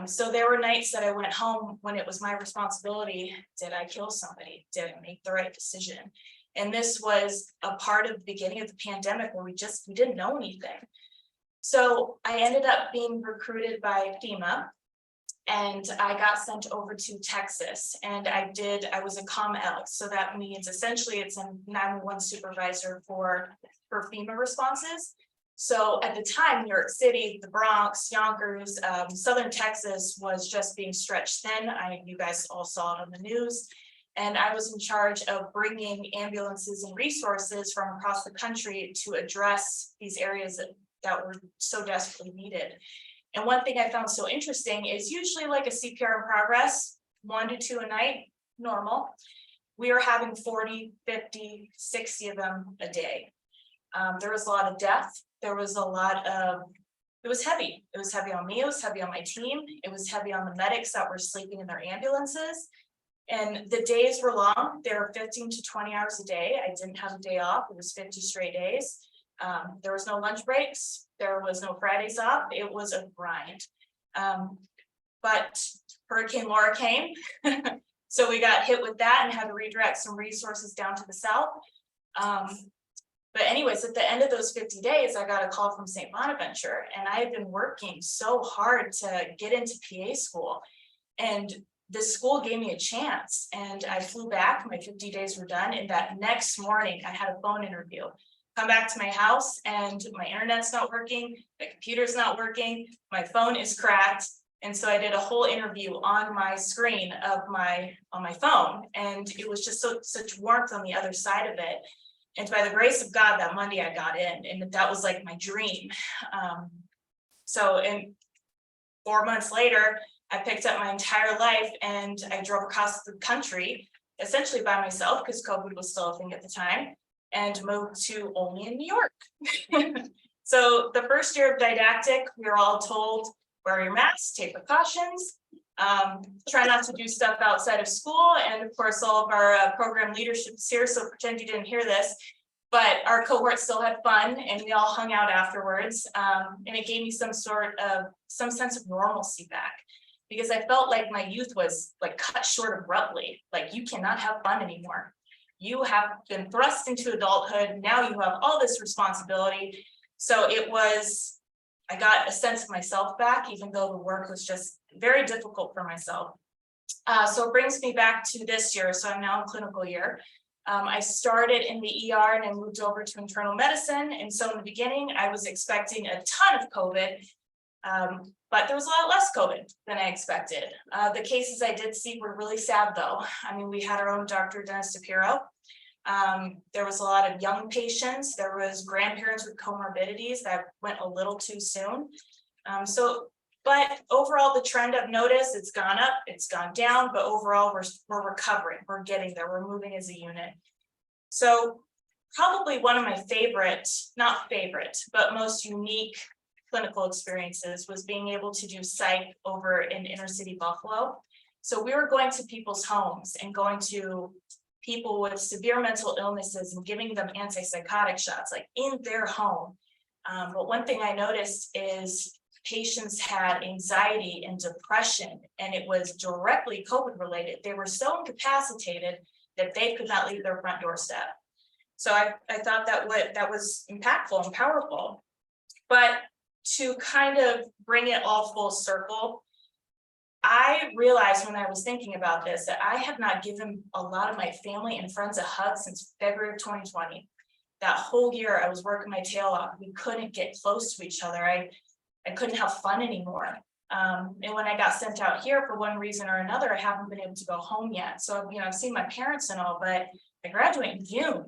So there were nights that I went home when it was my responsibility. Did I kill somebody? Did I make the right decision? And this was a part of the beginning of the pandemic where we didn't know anything. So I ended up being recruited by FEMA and I got sent over to Texas and I was a COM-L. So that means essentially it's a 911 supervisor for FEMA responses. So at the time, New York City, the Bronx, Yonkers, Southern Texas was just being stretched thin. You guys all saw it on the news. And I was in charge of bringing ambulances and resources from across the country to address these areas that were so desperately needed. And one thing I found so interesting is usually like a CPR in progress, 1 to 2 a night, normal. We are having 40, 50, 60 of them a day. There was a lot of death. There was it was heavy. It was heavy on me. It was heavy on my team. It was heavy on the medics that were sleeping in their ambulances. And the days were long. They were 15 to 20 hours a day. I didn't have a day off. It was 50 straight days. There was no lunch breaks. There was no Fridays off. It was a grind. But Hurricane Laura came. So we got hit with that and had to redirect some resources down to the south. But anyways, at the end of those 50 days, I got a call from St. Bonaventure and I had been working so hard to get into PA school. And this school gave me a chance and I flew back, my 50 days were done. And that next morning I had a phone interview. Come back to my house and my internet's not working, my computer's not working, my phone is cracked. And so I did a whole interview on my screen of on my phone. And it was just such warmth on the other side of it. And by the grace of God, that Monday I got in and that was like my dream. And 4 months later, I picked up my entire life and I drove across the country, essentially by myself because COVID was still a thing at the time, and moved to only in New York. So the first year of didactic, we were all told, wear your mask, take precautions, try not to do stuff outside of school. And of course, all of our program leadership is here, so pretend you didn't hear this, but our cohort still had fun and we all hung out afterwards. And it gave me some sense of normalcy back because I felt like my youth was like cut short abruptly. Like you cannot have fun anymore. You have been thrust into adulthood. Now you have all this responsibility. So I got a sense of myself back, even though the work was just very difficult for myself. So it brings me back to this year. So I'm now in clinical year. I started in the ER and I moved over to internal medicine. And so in the beginning, I was expecting a ton of COVID, but there was a lot less COVID than I expected. The cases I did see were really sad though. I mean, we had our own Dr. Dennis DePiero. There was a lot of young patients. There was grandparents with comorbidities that went a little too soon. But overall, the trend I've noticed, it's gone up, it's gone down, but overall we're recovering, we're getting there, we're moving as a unit. So probably one of my favorite, not favorite, but most unique clinical experiences was being able to do psych over in inner city Buffalo. So we were going to people's homes and going to people with severe mental illnesses and giving them antipsychotic shots, like in their home. But one thing I noticed is patients had anxiety and depression, and it was directly COVID related. They were so incapacitated that they could not leave their front doorstep. So I thought that was impactful and powerful. But to kind of bring it all full circle, I realized when I was thinking about this that I have not given a lot of my family and friends a hug since February of 2020. That whole year I was working my tail off. We couldn't get close to each other. I couldn't have fun anymore. And when I got sent out here for one reason or another, I haven't been able to go home yet. So, I've seen my parents and all, but I graduate in June.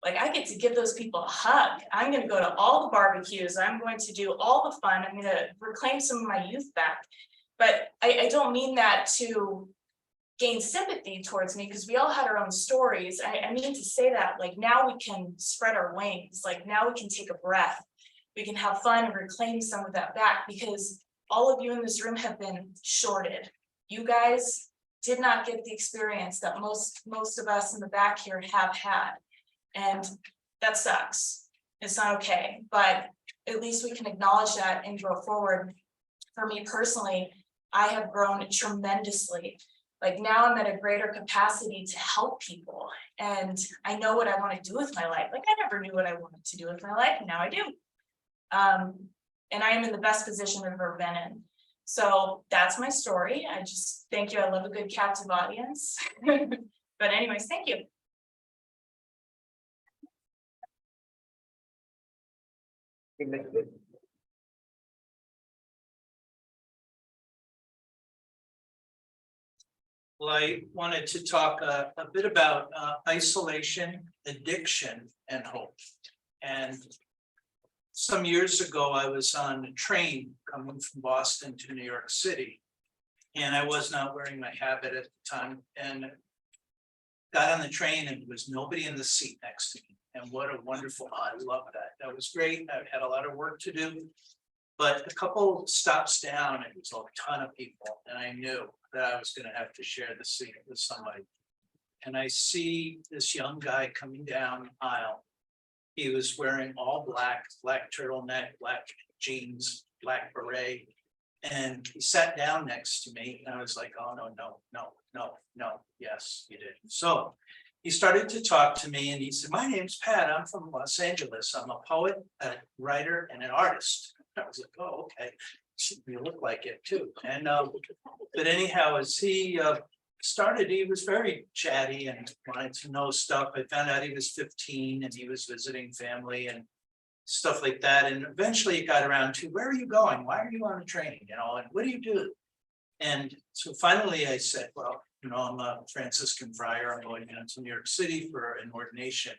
Like, I get to give those people a hug. I'm going to go to all the barbecues. I'm going to do all the fun. I'm going to reclaim some of my youth back. But I don't mean that to gain sympathy towards me, because we all had our own stories. I mean to say that, like, now we can spread our wings. Like, now we can take a breath. We can have fun and reclaim some of that back, because all of you in this room have been shorted. You guys did not get the experience that most of us in the back here have had. And that sucks. It's not okay, but at least we can acknowledge that and go forward. For me personally, I have grown tremendously. Like, now I'm at a greater capacity to help people, and I know what I want to do with my life. Like, I never knew what I wanted to do with my life, and now I do. And I am in the best position I've ever been in. So that's my story. I just thank you. I love a good captive audience. But anyways, thank you. Well, I wanted to talk a bit about isolation, addiction, and hope. And some years ago, I was on a train coming from Boston to New York City. And I was not wearing my habit at the time, and got on the train and there was nobody in the seat next to me. And what a wonderful, I love that. That was great. I had a lot of work to do. But a couple stops down, it was a ton of people, and I knew that I was gonna have to share the seat with somebody. And I see this young guy coming down the aisle. He was wearing all black turtleneck, black jeans, black beret. And he sat down next to me, and I was like, oh, no, yes, you did. So he started to talk to me, and he said, my name's Pat, I'm from Los Angeles. I'm a poet, a writer, and an artist. I was like, oh, okay, you look like it too. And but anyhow, as he started, he was very chatty and wanted to know stuff. I found out he was 15 and he was visiting family and stuff like that. And eventually it got around to, where are you going? Why are you on a train? And what do you do? And so finally I said, well, I'm a Franciscan friar. I'm going down to New York City for an ordination.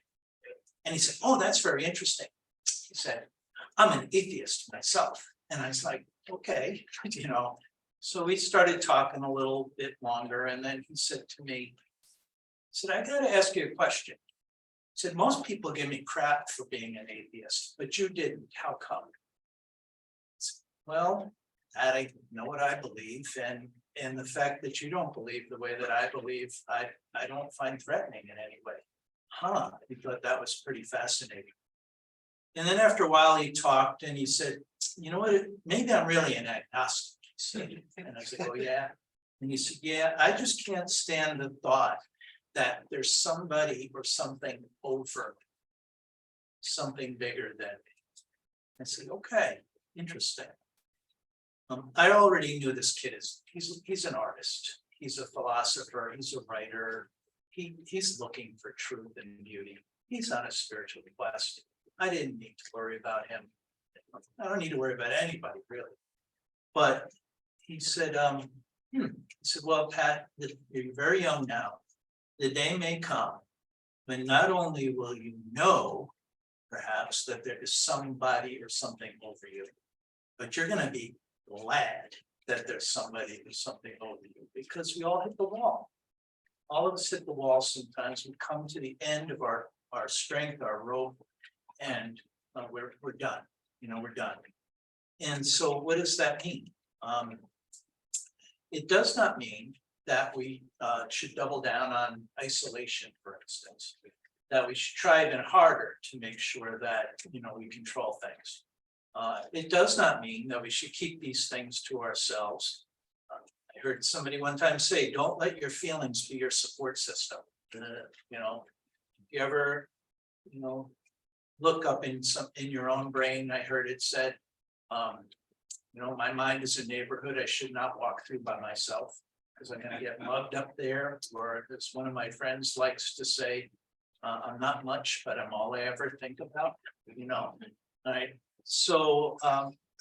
And he said, oh, that's very interesting. He said, I'm an atheist myself. And I was like, okay, So we started talking a little bit longer. And then he said to me, he said, I got to ask you a question. He said, most people give me crap for being an atheist, but you didn't. How come? I said, well, I know what I believe. And the fact that you don't believe the way that I believe, I don't find threatening in any way. He thought that was pretty fascinating. And then after a while he talked and he said, you know what, maybe I'm really an agnostic. He said, and I said, oh yeah. And he said, yeah, I just can't stand the thought that there's somebody or something over, something bigger than me. I said, okay, interesting. I already knew this kid he's an artist. He's a philosopher, he's a writer. He's looking for truth and beauty. He's on a spiritual quest. I didn't need to worry about him. I don't need to worry about anybody really. But he said, well, Pat, you're very young now. The day may come when not only will you know, perhaps, that there is somebody or something over you, but you're going to be glad that there's somebody or something over you, because we all hit the wall. All of us hit the wall sometimes. We come to the end of our our strength, our rope, and we're done, we're done. And so what does that mean? It does not mean that we should double down on isolation, for instance. That we should try even harder to make sure that, we control things. It does not mean that we should keep these things to ourselves. I heard somebody one time say, don't let your feelings be your support system. If you ever, look up in your own brain, I heard it said, my mind is a neighborhood I should not walk through by myself. Because I'm gonna get mugged up there, or as one of my friends likes to say, I'm not much, but I'm all I ever think about, right? So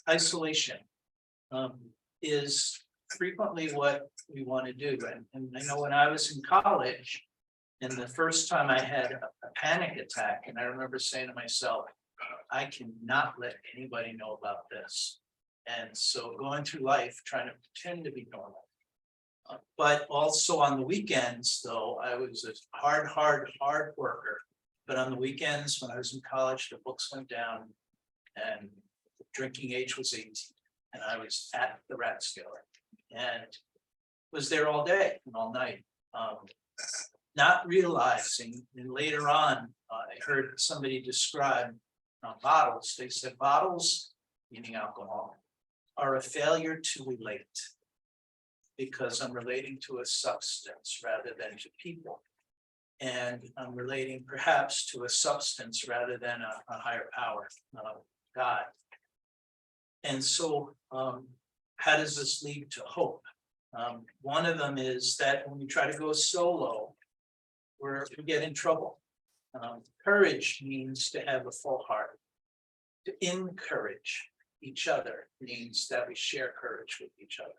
isolation is frequently what we want to do. And I know when I was in college, and the first time I had a panic attack, and I remember saying to myself, I cannot let anybody know about this. And so going through life, trying to pretend to be normal. But also on the weekends, though, I was a hard worker. But on the weekends, when I was in college, the books went down and the drinking age was 18. And I was at the Rathskeller and was there all day and all night. Not realizing, and later on, I heard somebody describe bottles. They said bottles, meaning alcohol, are a failure to relate. Because I'm relating to a substance rather than to people. And I'm relating perhaps to a substance rather than a higher power, God. And so how does this lead to hope? One of them is that when we try to go solo, we get in trouble. Courage means to have a full heart. To encourage each other means that we share courage with each other.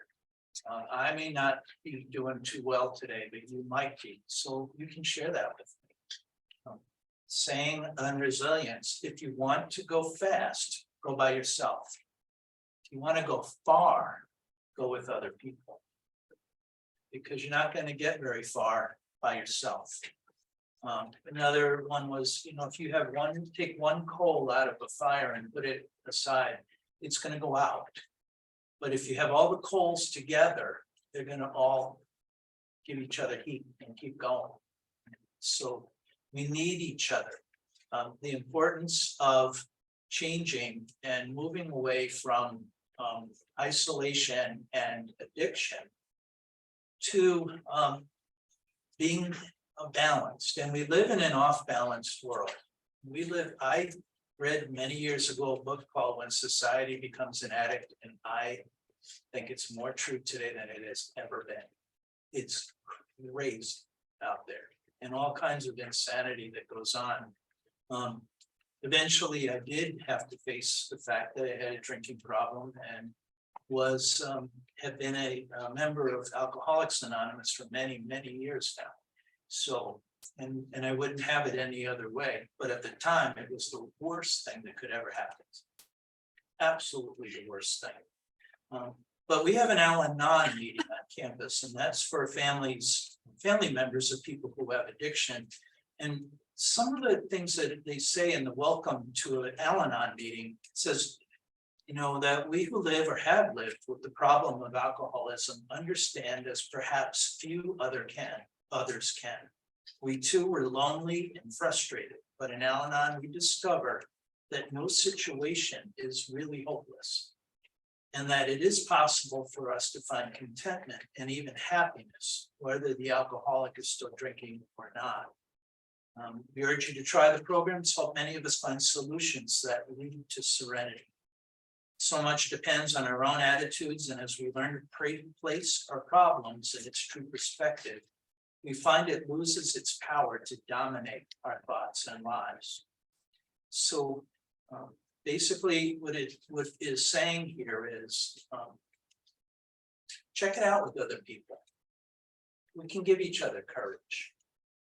I may not be doing too well today, but you might be, so you can share that with me. Saying on resilience, if you want to go fast, go by yourself. If you want to go far, go with other people. Because you're not going to get very far by yourself. Another one was, if you have take one coal out of a fire and put it aside, it's going to go out. But if you have all the coals together, they're gonna all give each other heat and keep going. So we need each other. The importance of changing and moving away from isolation and addiction to being balanced. And we live in an off-balanced world. I read many years ago a book called When Society Becomes an Addict, and I think it's more true today than it has ever been. It's crazy out there and all kinds of insanity that goes on. Eventually, I did have to face the fact that I had a drinking problem and have been a member of Alcoholics Anonymous for many years now. So. And I wouldn't have it any other way, but at the time, it was the worst thing that could ever happen. Absolutely the worst thing. But we have an Al-Anon meeting on campus, and that's for family members of people who have addiction. And some of the things that they say in the welcome to an Al-Anon meeting says, that we who live or have lived with the problem of alcoholism understand as perhaps few others can. We too were lonely and frustrated, but in Al-Anon we discover that no situation is really hopeless, and that it is possible for us to find contentment and even happiness, whether the alcoholic is still drinking or not. We urge you to try the program to help many of us find solutions that lead to serenity. So much depends on our own attitudes, and as we learn to place our problems in its true perspective, we find it loses its power to dominate our thoughts and lives. So basically what it is saying here is check it out with other people. We can give each other courage.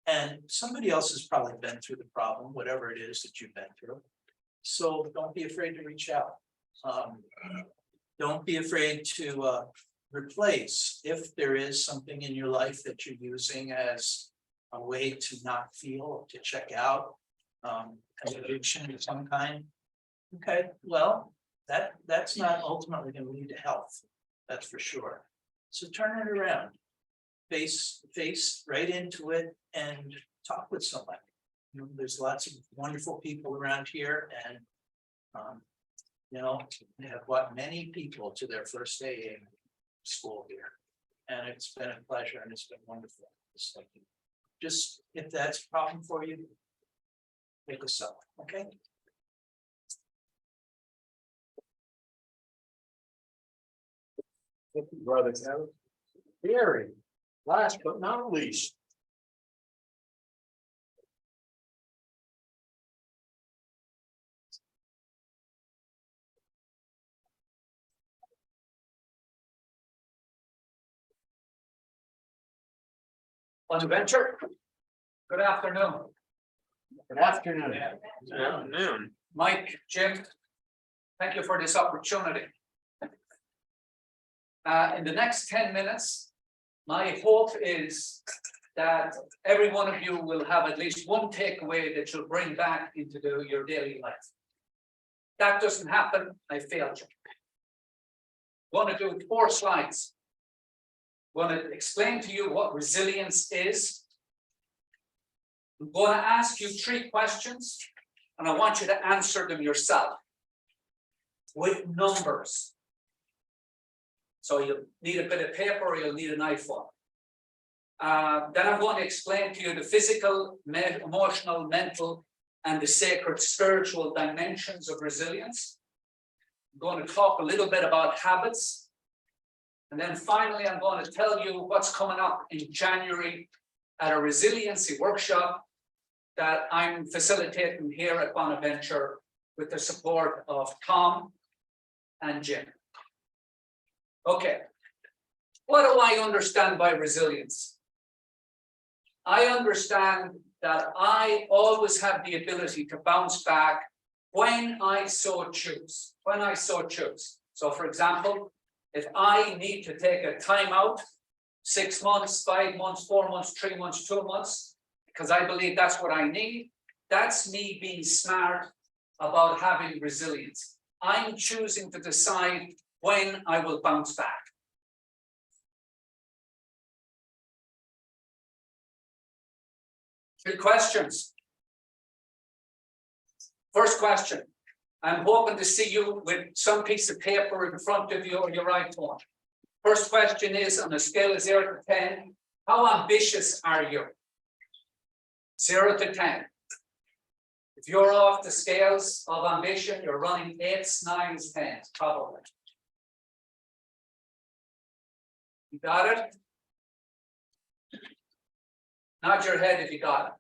And somebody else has probably been through the problem, whatever it is that you've been through. So don't be afraid to reach out. Don't be afraid to replace if there is something in your life that you're using as a way to not feel, to check out. an addiction of some kind. Okay, well, that's not ultimately gonna lead to health, that's for sure. So turn it around. Face right into it and talk with somebody. You know, there's lots of wonderful people around here and. You know, they have brought many people to their first day in school here. And it's been a pleasure and it's been wonderful. It's like, just if that's a problem for you. Take us up, okay? Brothers, Barry, last but not least. Bonaventure. Good afternoon. Good afternoon. Afternoon. Mike, Jim. Thank you for this opportunity. In the next 10 minutes, my hope is that every one of you will have at least one takeaway that you'll bring back into your daily life. That doesn't happen, I failed you. Want to do 4 slides. Want to explain to you what resilience is. I'm going to ask you 3 questions, and I want you to answer them yourself with numbers. So you'll need a bit of paper or you'll need an iPhone. Then I'm going to explain to you the physical, emotional, mental, and the sacred spiritual dimensions of resilience. I'm going to talk a little bit about habits. And then finally, I'm going to tell you what's coming up in January at a resiliency workshop that I'm facilitating here at Bonaventure with the support of Tom and Jim. Okay, what do I understand by resilience? I understand that I always have the ability to bounce back when I so choose, So for example, if I need to take a timeout, 6 months, 5 months, 4 months, 3 months, 2 months, because I believe that's what I need, that's me being smart about having resilience. I'm choosing to decide when I will bounce back. Three questions. First question. I'm hoping to see you with some piece of paper in front of you or your iPhone. First question is, on a scale of 0 to 10, how ambitious are you? 0 to 10. If you're off the scales of ambition, you're running 8s, 9s, 10s, probably. You got it? Nod your head if you got it.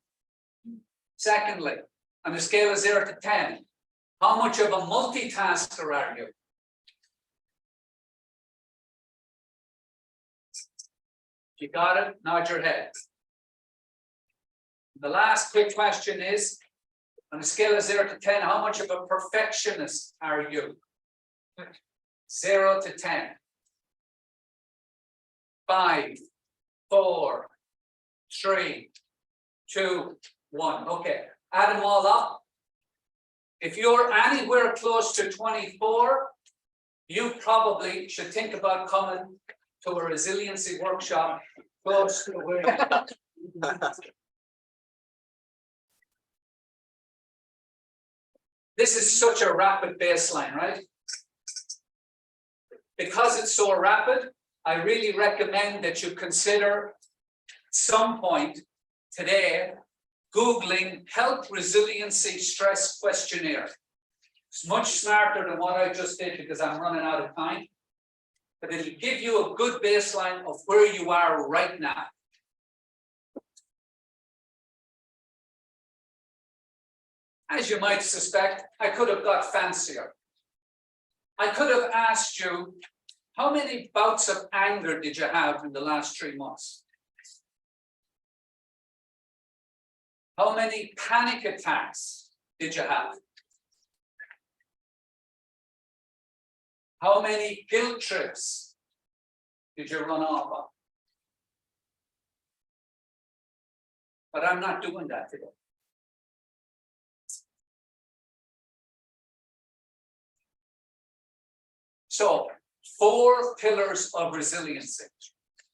Secondly, on a scale of 0 to 10, how much of a multitasker are you? If you got it, nod your head. The last quick question is, on a scale of 0 to 10, how much of a perfectionist are you? 0 to 10. 5, 4, 3, 2, 1. Okay, add them all up. If you're anywhere close to 24, you probably should think about coming to a resiliency workshop close to where you are. This is such a rapid baseline, right? Because it's so rapid, I really recommend that you consider at some point today Googling health resiliency stress questionnaire. It's much smarter than what I just did because I'm running out of time. But it'll give you a good baseline of where you are right now. As you might suspect, I could have got fancier. I could have asked you, how many bouts of anger did you have in the last 3 months? How many panic attacks did you have? How many guilt trips did you run off on? But I'm not doing that today. So 4 pillars of resiliency.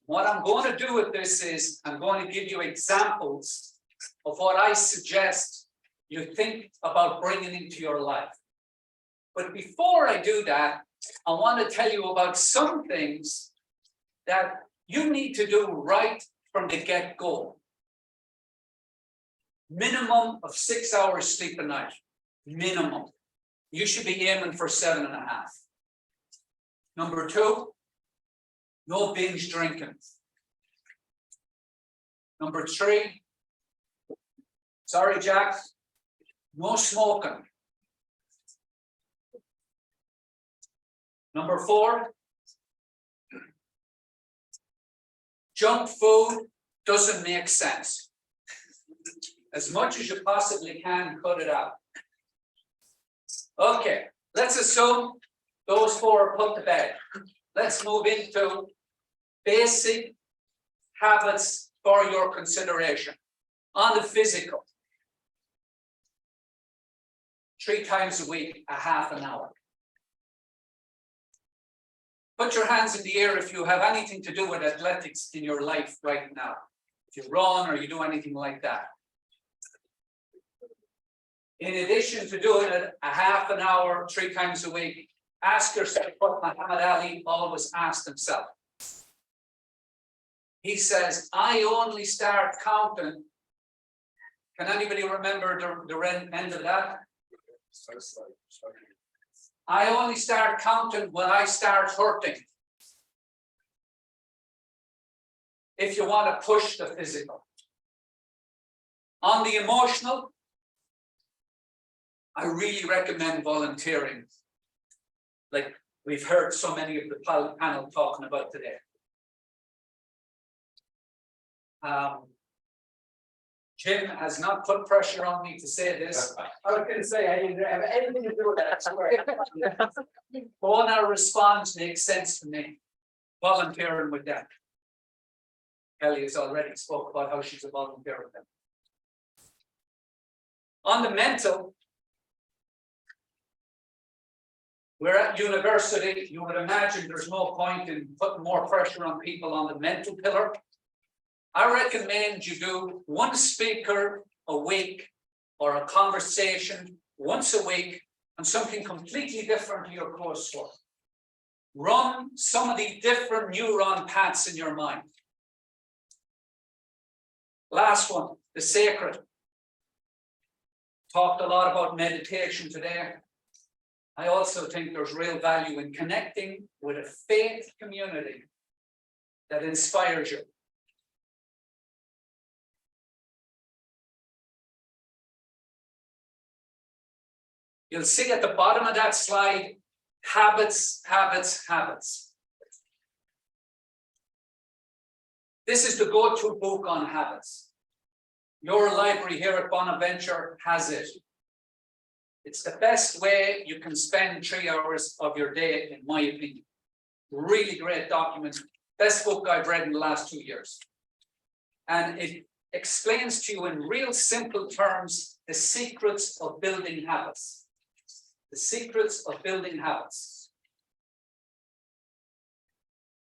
What I'm going to do with this is I'm going to give you examples of what I suggest you think about bringing into your life. But before I do that, I want to tell you about some things that you need to do right from the get-go. Minimum of 6 hours sleep a night, minimum. You should be aiming for 7.5. Number 2, no binge drinking. Number 3, sorry, Jack, no smoking. Number 4, junk food doesn't make sense. As much as you possibly can, cut it out. Okay, let's assume those 4 are put to bed. Let's move into basic habits for your consideration. On the physical, 3 times a week, a half an hour. Put your hands in the air if you have anything to do with athletics in your life right now. If you run or you do anything like that. In addition to doing it a half an hour, 3 times a week, ask yourself what Muhammad Ali always asked himself. He says, I only start counting. Can anybody remember the end of that? I only start counting when I start hurting. If you want to push the physical. On the emotional, I really recommend volunteering. Like we've heard so many of the panel talking about today. Jim has not put pressure on me to say this. I was gonna say, I didn't have anything to do with that, I swear. Phone or response makes sense to me. Volunteering with them. Kelly has already spoke about how she's a volunteer with them. On the mental, we're at university. You would imagine there's no point in putting more pressure on people on the mental pillar. I recommend you do 1 speaker a week or a conversation once a week on something completely different to your coursework. Run some of the different neuron paths in your mind. Last one, the sacred. Talked a lot about meditation today. I also think there's real value in connecting with a faith community that inspires you. You'll see at the bottom of that slide, habits, habits, habits. This is the go-to book on habits. Your library here at Bonaventure has it. It's the best way you can spend 3 hours of your day, in my opinion. Really great document. Best book I've read in the last 2 years. And it explains to you in real simple terms the secrets of building habits. The secrets of building habits.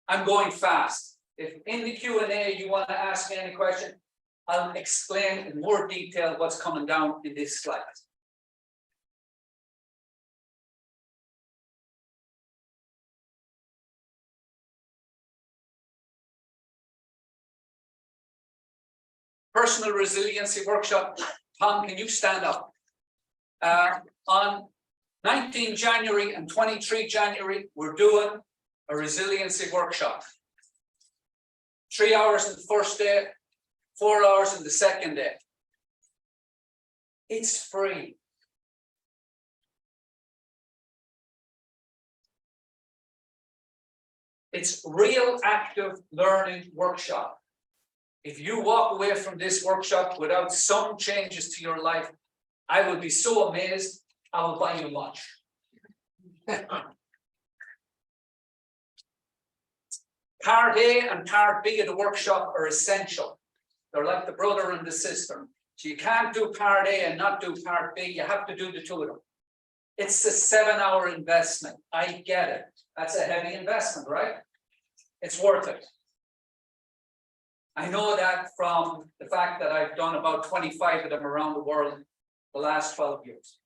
I'm going fast. If in the Q&A you want to ask me any question, I'll explain in more detail what's coming down in this slide. Personal resiliency workshop. Tom, can you stand up? On 19 January and 23 January, we're doing a resiliency workshop. 3 hours in the first day, 4 hours in the second day. It's free. It's real active learning workshop. If you walk away from this workshop without some changes to your life, I will be so amazed, I will buy you lunch. Part A and part B of the workshop are essential. They're like the brother and the sister. So you can't do part A and not do part B. You have to do the 2 of them. It's a 7-hour investment. I get it. That's a heavy investment, right? It's worth it. I know that from the fact that I've done about 25 of them around the world the last 12 years.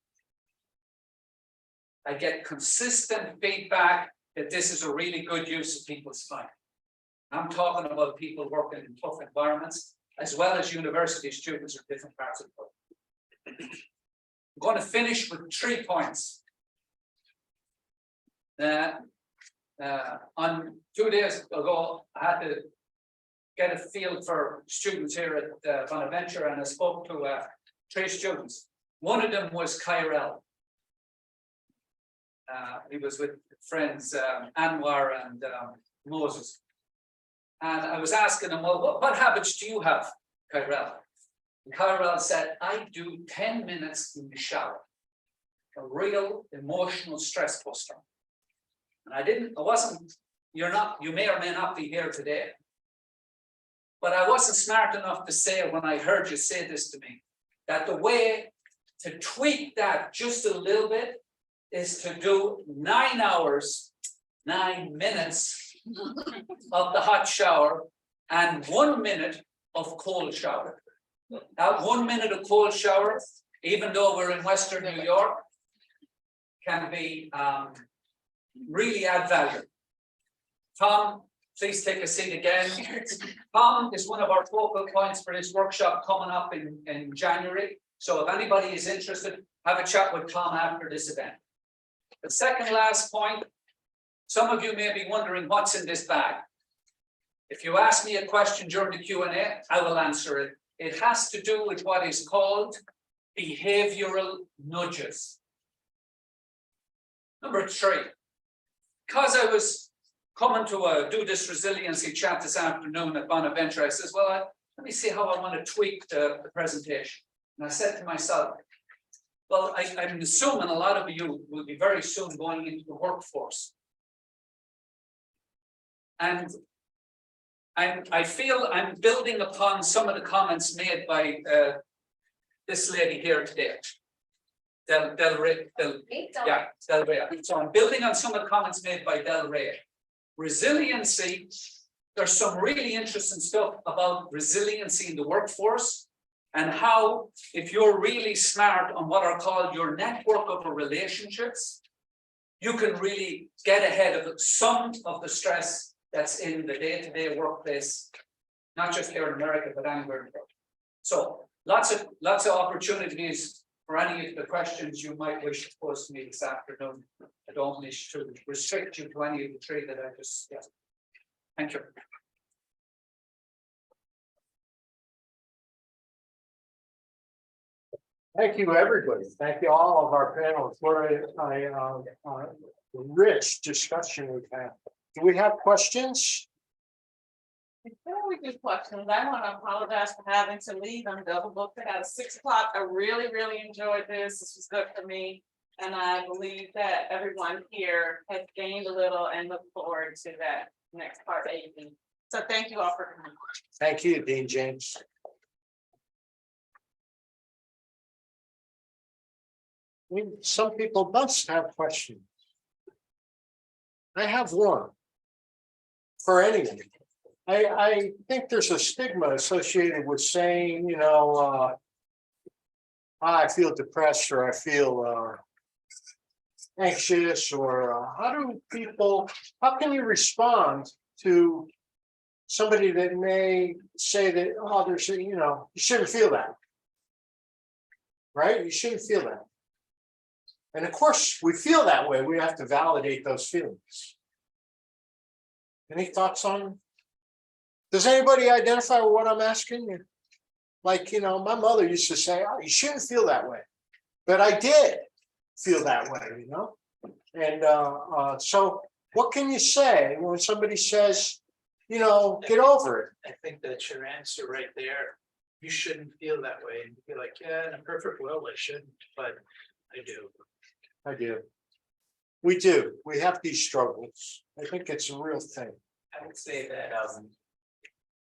I get consistent feedback that this is a really good use of people's time. I'm talking about people working in tough environments, as well as university students in different parts of the world. I'm going to finish with 3 points. On 2 days ago, I had to get a feel for students here at Bonaventure, and I spoke to 3 students. One of them was Kyrell. He was with friends Anwar and Moses. And I was asking him, well, what habits do you have, Kyrell? And Kyrell said, I do 10 minutes in the shower. A real emotional stress buster. And you may or may not be here today. But I wasn't smart enough to say when I heard you say this to me, that the way to tweak that just a little bit is to do 9 hours, 9 minutes of the hot shower and 1 minute of cold shower. That 1 minute of cold shower, even though we're in Western New York, can be really add value. Tom, please take a seat again. Tom is one of our focal points for this workshop coming up in January. So if anybody is interested, have a chat with Tom after this event. The second last point, some of you may be wondering what's in this bag. If you ask me a question during the Q&A, I will answer it. It has to do with what is called behavioral nudges. Number 3, because I was coming to do this resiliency chat this afternoon at Bonaventure, I says, well, let me see how I want to tweak the presentation. And I said to myself, well, I'm assuming a lot of you will be very soon going into the workforce. And I feel I'm building upon some of the comments made by this lady here today. Del Rey. So I'm building on some of the comments made by Del Rey. Resiliency, there's some really interesting stuff about resiliency in the workforce and how, if you're really smart on what are called your network of relationships, you can really get ahead of some of the stress that's in the day-to-day workplace, not just here in America, but anywhere in the world. So lots of opportunities for any of the questions you might wish to pose to me this afternoon. I don't wish to restrict you to any of the 3 that I just said. Thank you. Thank you, everybody. Thank you, all of our panelists for a rich discussion we've had. Do we have questions? Before we do questions, I want to apologize for having to leave. I'm double booked at 6 o'clock. I really enjoyed this. This was good for me. And I believe that everyone here has gained a little and look forward to that next part of the evening. So thank you all for coming. Thank you, Dean James. Some people must have questions. I have one. For anyone. I think there's a stigma associated with saying, I feel depressed or I feel anxious, or how can you respond to somebody that may say that, you shouldn't feel that. Right? You shouldn't feel that. And of course, we feel that way. We have to validate those feelings. Any thoughts on? Does anybody identify with what I'm asking you? Like, my mother used to say, oh, you shouldn't feel that way. But I did feel that way, And so what can you say when somebody says, get over it? I think that's your answer right there. You shouldn't feel that way. And you'd be like, yeah, in a perfect world, I shouldn't, but I do. I do. We do. We have these struggles. I think it's a real thing. I would say that,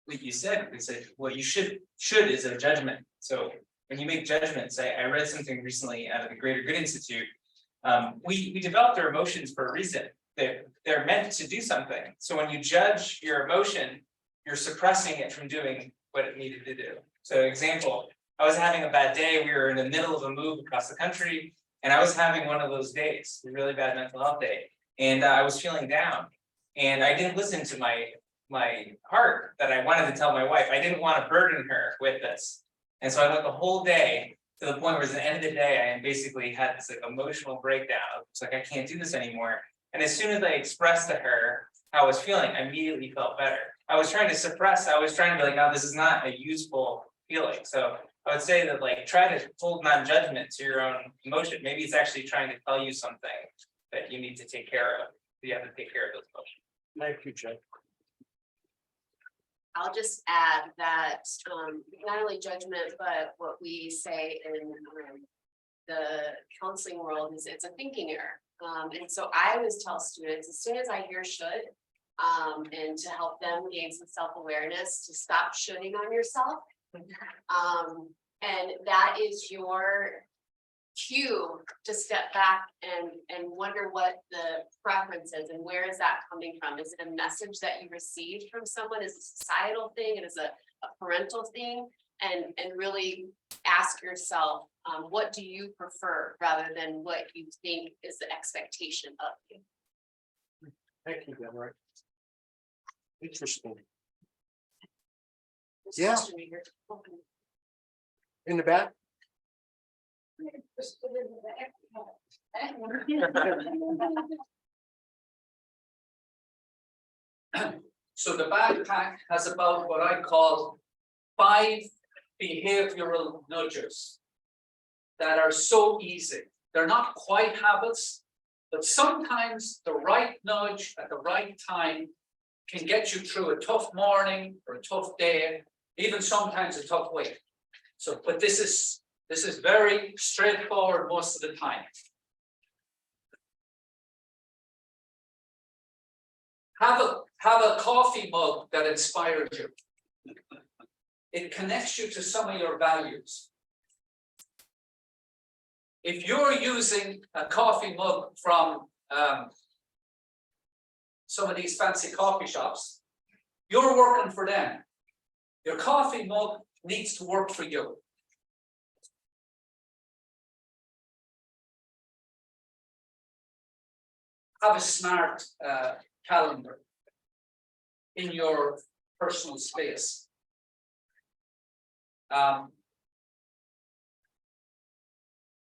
like you said, what you should is a judgment. So when you make judgments, I read something recently out of the Greater Good Institute. We developed our emotions for a reason. They're meant to do something. So when you judge your emotion, you're suppressing it from doing what it needed to do. So example, I was having a bad day. We were in the middle of a move across the country, and I was having one of those days, a really bad mental health day. And I was feeling down, and I didn't listen to my heart that I wanted to tell my wife. I didn't want to burden her with this. And so I went the whole day to the point where at the end of the day, I basically had this like emotional breakdown. It's like, I can't do this anymore. And as soon as I expressed to her how I was feeling, I immediately felt better. I was trying to suppress, I was trying to be like, oh, this is not a useful feeling. So I would say that like, try to hold non-judgment to your own emotion. Maybe it's actually trying to tell you something that you need to take care of. You have to take care of those emotions. Thank you, Jay. I'll just add that not only judgment, but what we say in the counseling world is it's a thinking error. And so I always tell students, as soon as I hear should, and to help them gain some self-awareness, to stop shoulding on yourself. And that is your cue to step back and wonder what the preference is and where is that coming from? Is it a message that you received from someone? Is it a societal thing? Is it a parental thing? And really ask yourself, what do you prefer rather than what you think is the expectation of you? Thank you, Deborah. Interesting. There's a Yeah. question right here. In the back? So the backpack has about what I call 5 behavioral nudges that are so easy. They're not quite habits, but sometimes the right nudge at the right time can get you through a tough morning or a tough day, even sometimes a tough week. So, but this is very straightforward most of the time. Have a coffee mug that inspires you. It connects you to some of your values. If you're using a coffee mug from some of these fancy coffee shops, you're working for them. Your coffee mug needs to work for you. Have a smart calendar in your personal space.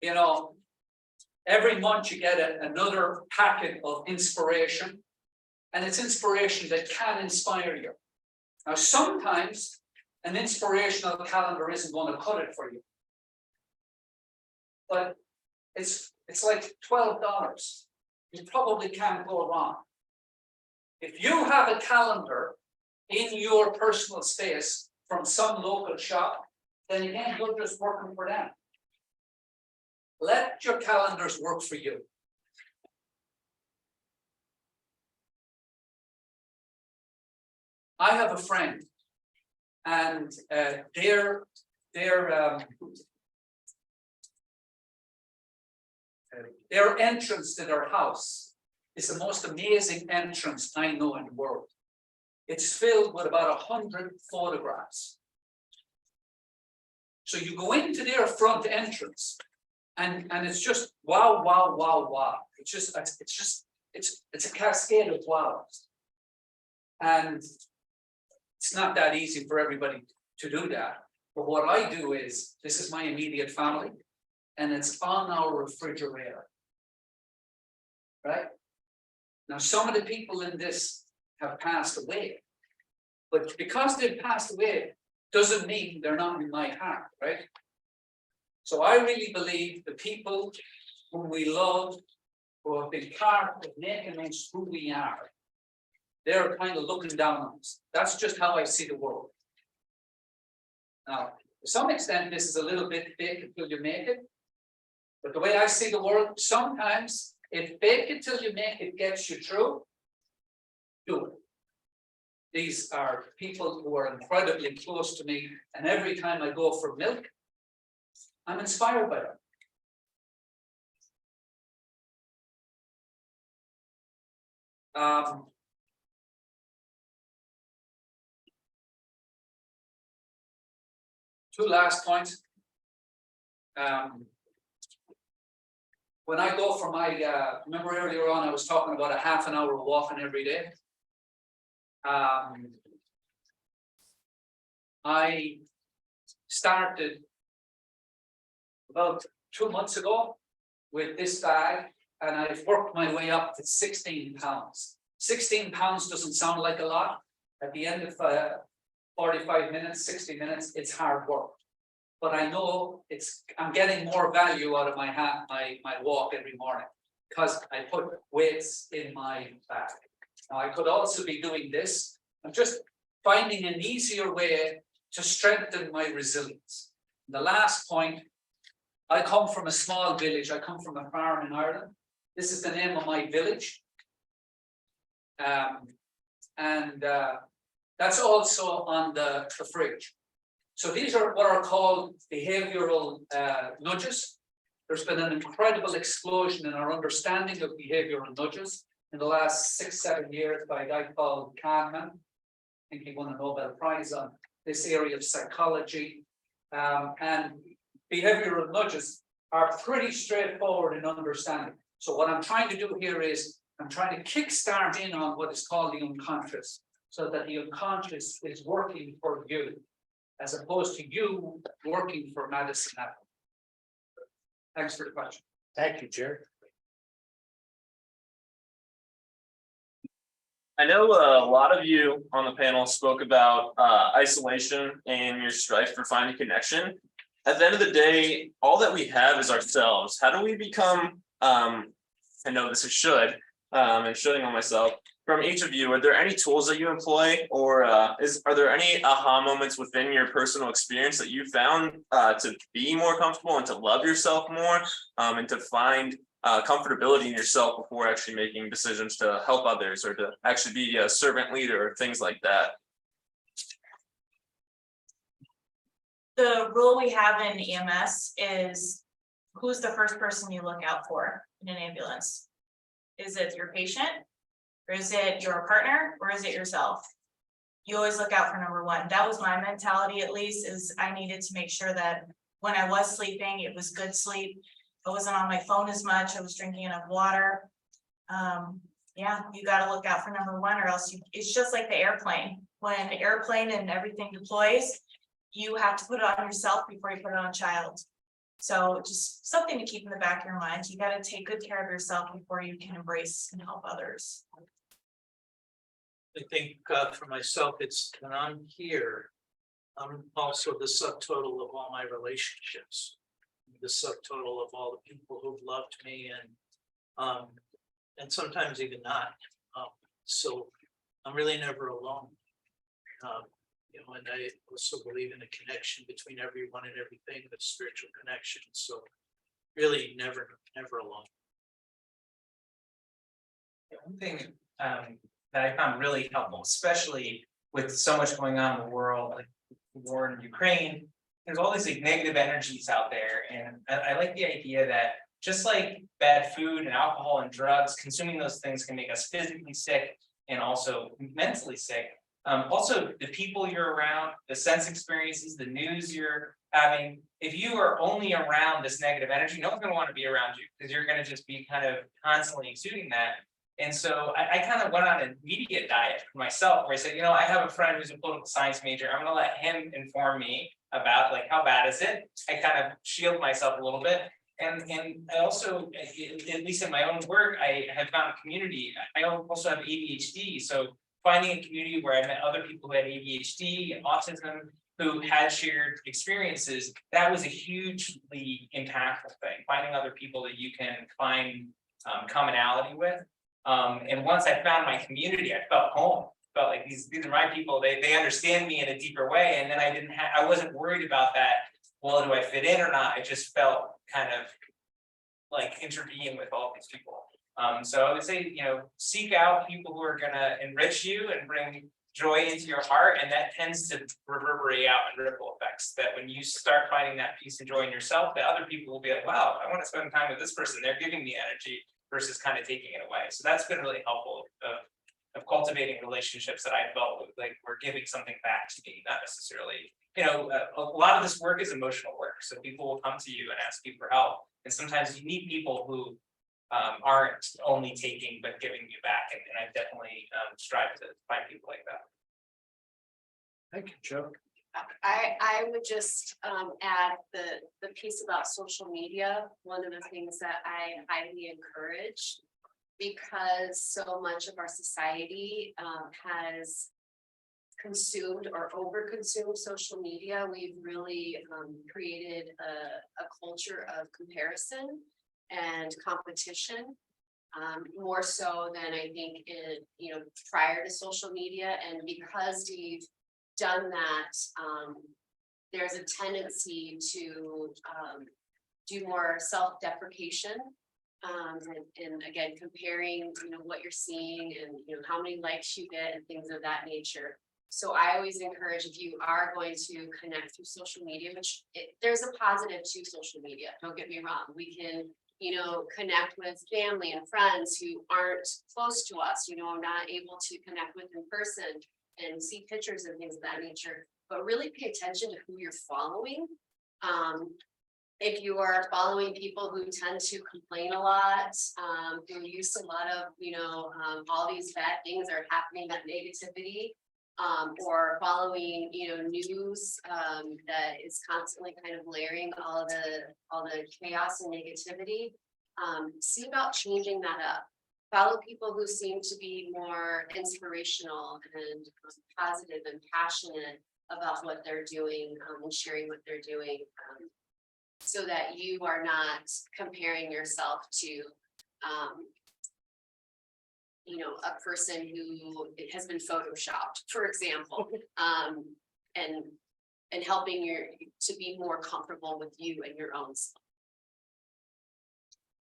You know, every month you get another packet of inspiration, and it's inspiration that can inspire you. Now, sometimes an inspirational calendar isn't going to cut it for you, but it's like $12. You probably can't go wrong. If you have a calendar in your personal space from some local shop, then again, you're just working for them. Let your calendars work for you. I have a friend, and their entrance to their house is the most amazing entrance I know in the world. It's filled with about 100 photographs. So you go into their front entrance, and it's just wow, wow, wow, wow. It's a cascade of wows. And it's not that easy for everybody to do that. But what I do is, this is my immediate family, and it's on our refrigerator. Right? Now, some of the people in this have passed away, but because they've passed away, doesn't mean they're not in my heart, right? So I really believe the people whom we love, who have been part of making us who we are, they're kind of looking down on us. That's just how I see the world. Now, to some extent, this is a little bit fake until you make it. But the way I see the world, sometimes if fake it till you make it gets you through, do it. These are people who are incredibly close to me, and every time I go for milk, I'm inspired by them. Two last points. When I go for my, remember earlier on, I was talking about a half an hour walking every day. I started about 2 months ago with this bag, and I've worked my way up to 16 pounds. 16 pounds doesn't sound like a lot. At the end of 45 minutes, 60 minutes, it's hard work. But I know I'm getting more value out of my walk every morning because I put weights in my bag. Now I could also be doing this. I'm just finding an easier way to strengthen my resilience. The last point, I come from a small village. I come from a farm in Ireland. This is the name of my village. That's also on the fridge. So these are what are called behavioral nudges. There's been an incredible explosion in our understanding of behavioral nudges in the last 6-7 years by a guy called Kahneman. I think he won a Nobel Prize on this area of psychology. And behavioral nudges are pretty straightforward in understanding. So what I'm trying to do here is I'm trying to kickstart in on what is called the unconscious, so that the unconscious is working for you, as opposed to you working for Madison Apple. Thanks for the question. Thank you, Jerry. I know a lot of you on the panel spoke about isolation and your strife for finding connection. At the end of the day, all that we have is ourselves. How do we become, I know this is should, and shoulding on myself, from each of you, are there any tools that you employ, or are there any aha moments within your personal experience that you found to be more comfortable and to love yourself more, and to find comfortability in yourself before actually making decisions to help others or to actually be a servant leader or things like that? The rule we have in EMS is who's the first person you look out for in an ambulance? Is it your patient? Or is it your partner, or is it yourself? You always look out for number one. That was my mentality, at least, is I needed to make sure that when I was sleeping, it was good sleep. I wasn't on my phone as much. I was drinking enough water. Yeah, you got to look out for number one, or else it's just like the airplane. When the airplane and everything deploys, you have to put it on yourself before you put it on child. So just something to keep in the back of your mind. You got to take good care of yourself before you can embrace and help others. I think for myself, it's when I'm here, I'm also the subtotal of all my relationships, the subtotal of all the people who've loved me and sometimes even not. So I'm really never alone. And I also believe in a connection between everyone and everything, the spiritual connection. So really never alone. One thing that I found really helpful, especially with so much going on in the world, like the war in Ukraine, there's all these like negative energies out there. And I like the idea that just like bad food and alcohol and drugs, consuming those things can make us physically sick and also mentally sick. Also, the people you're around, the sense experiences, the news you're having, if you are only around this negative energy, no one's going to want to be around you because you're going to just be kind of constantly exuding that. And so I kind of went on a media diet for myself where I said, I have a friend who's a political science major. I'm going to let him inform me about like, how bad is it? I kind of shield myself a little bit. And I also, at least in my own work, I have found a community. I also have ADHD. So finding a community where I met other people who had ADHD and autism, who had shared experiences, that was a hugely impactful thing. Finding other people that you can find commonality with. And once I found my community, I felt home. Felt like these are my people. They understand me in a deeper way. And then I wasn't worried about that. Well, do I fit in or not? I just felt kind of like interbeing with all these people. So I would say, seek out people who are going to enrich you and bring joy into your heart. And that tends to reverberate out in ripple effects, that when you start finding that peace and joy in yourself, the other people will be like, wow, I want to spend time with this person. They're giving me energy. versus kind of taking it away. So that's been really helpful of cultivating relationships that I felt like were giving something back to me, not necessarily, a lot of this work is emotional work. So people will come to you and ask you for help. And sometimes you need people who aren't only taking, but giving you back. And I definitely strive to find people like that. Thank you, Joe. I would just add the piece about social media, one of the things that I highly encourage. Because so much of our society has consumed or over-consumed social media, we've really created a culture of comparison and competition. More so than I think prior to social media, and because we've done that, there's a tendency to do more self-deprecation. And again, comparing, what you're seeing and, how many likes you get and things of that nature. So I always encourage, if you are going to connect through social media, which there's a positive to social media, don't get me wrong. We can, connect with family and friends who aren't close to us, not able to connect with in person and see pictures and things of that nature, but really pay attention to who you're following. If you are following people who tend to complain a lot, who use a lot of, all these bad things are happening, that negativity, or following, news that is constantly kind of layering all the chaos and negativity, see about changing that up. Follow people who seem to be more inspirational and positive and passionate about what they're doing, and sharing what they're doing. So that you are not comparing yourself to, a person who has been photoshopped, for example, and helping to be more comfortable with you and your own self.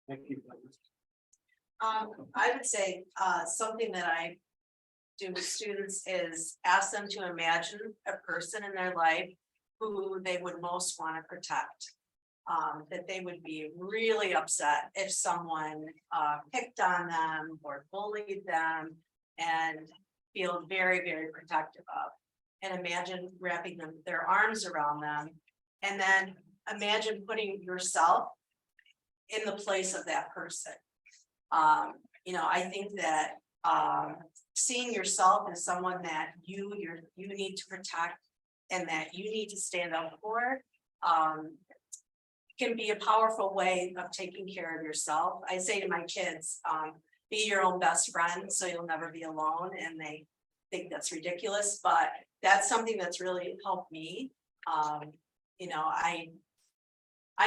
Thank you. I would say, something that I do with students is ask them to imagine a person in their life who they would most want to protect. That they would be really upset if someone picked on them or bullied them, and feel very, very protective of. And imagine wrapping their arms around them, and then imagine putting yourself in the place of that person. I think that seeing yourself as someone that you need to protect and that you need to stand up for, can be a powerful way of taking care of yourself. I say to my kids, be your own best friend, so you'll never be alone. And they think that's ridiculous, but that's something that's really helped me. I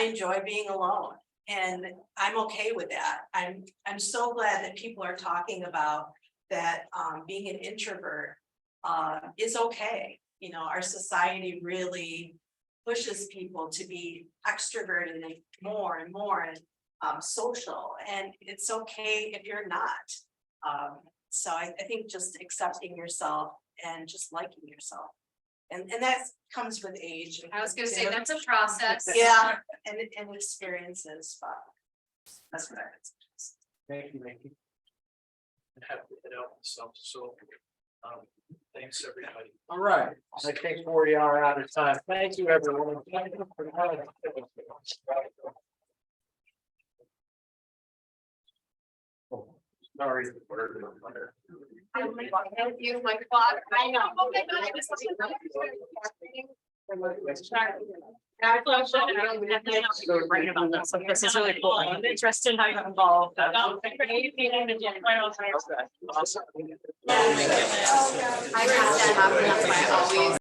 enjoy being alone, and I'm okay with that. I'm so glad that people are talking about that. Being an introvert is okay. Our society really pushes people to be extroverted and more and more social, and it's okay if you're not. So I think just accepting yourself and just liking yourself, and that comes with age. I was gonna say, that's a process. Yeah, and experiences, but that's what I would suggest. Thank you, Mickey. And have to hit out myself, so, thanks, everybody. All right, I think we are out of time. Thank you, everyone. Thank you for having us. Sorry. Thank you, my clock. I know. Oh my God, I was This is really cool. I'm interested in how you're involved. I have that happen. That's why I always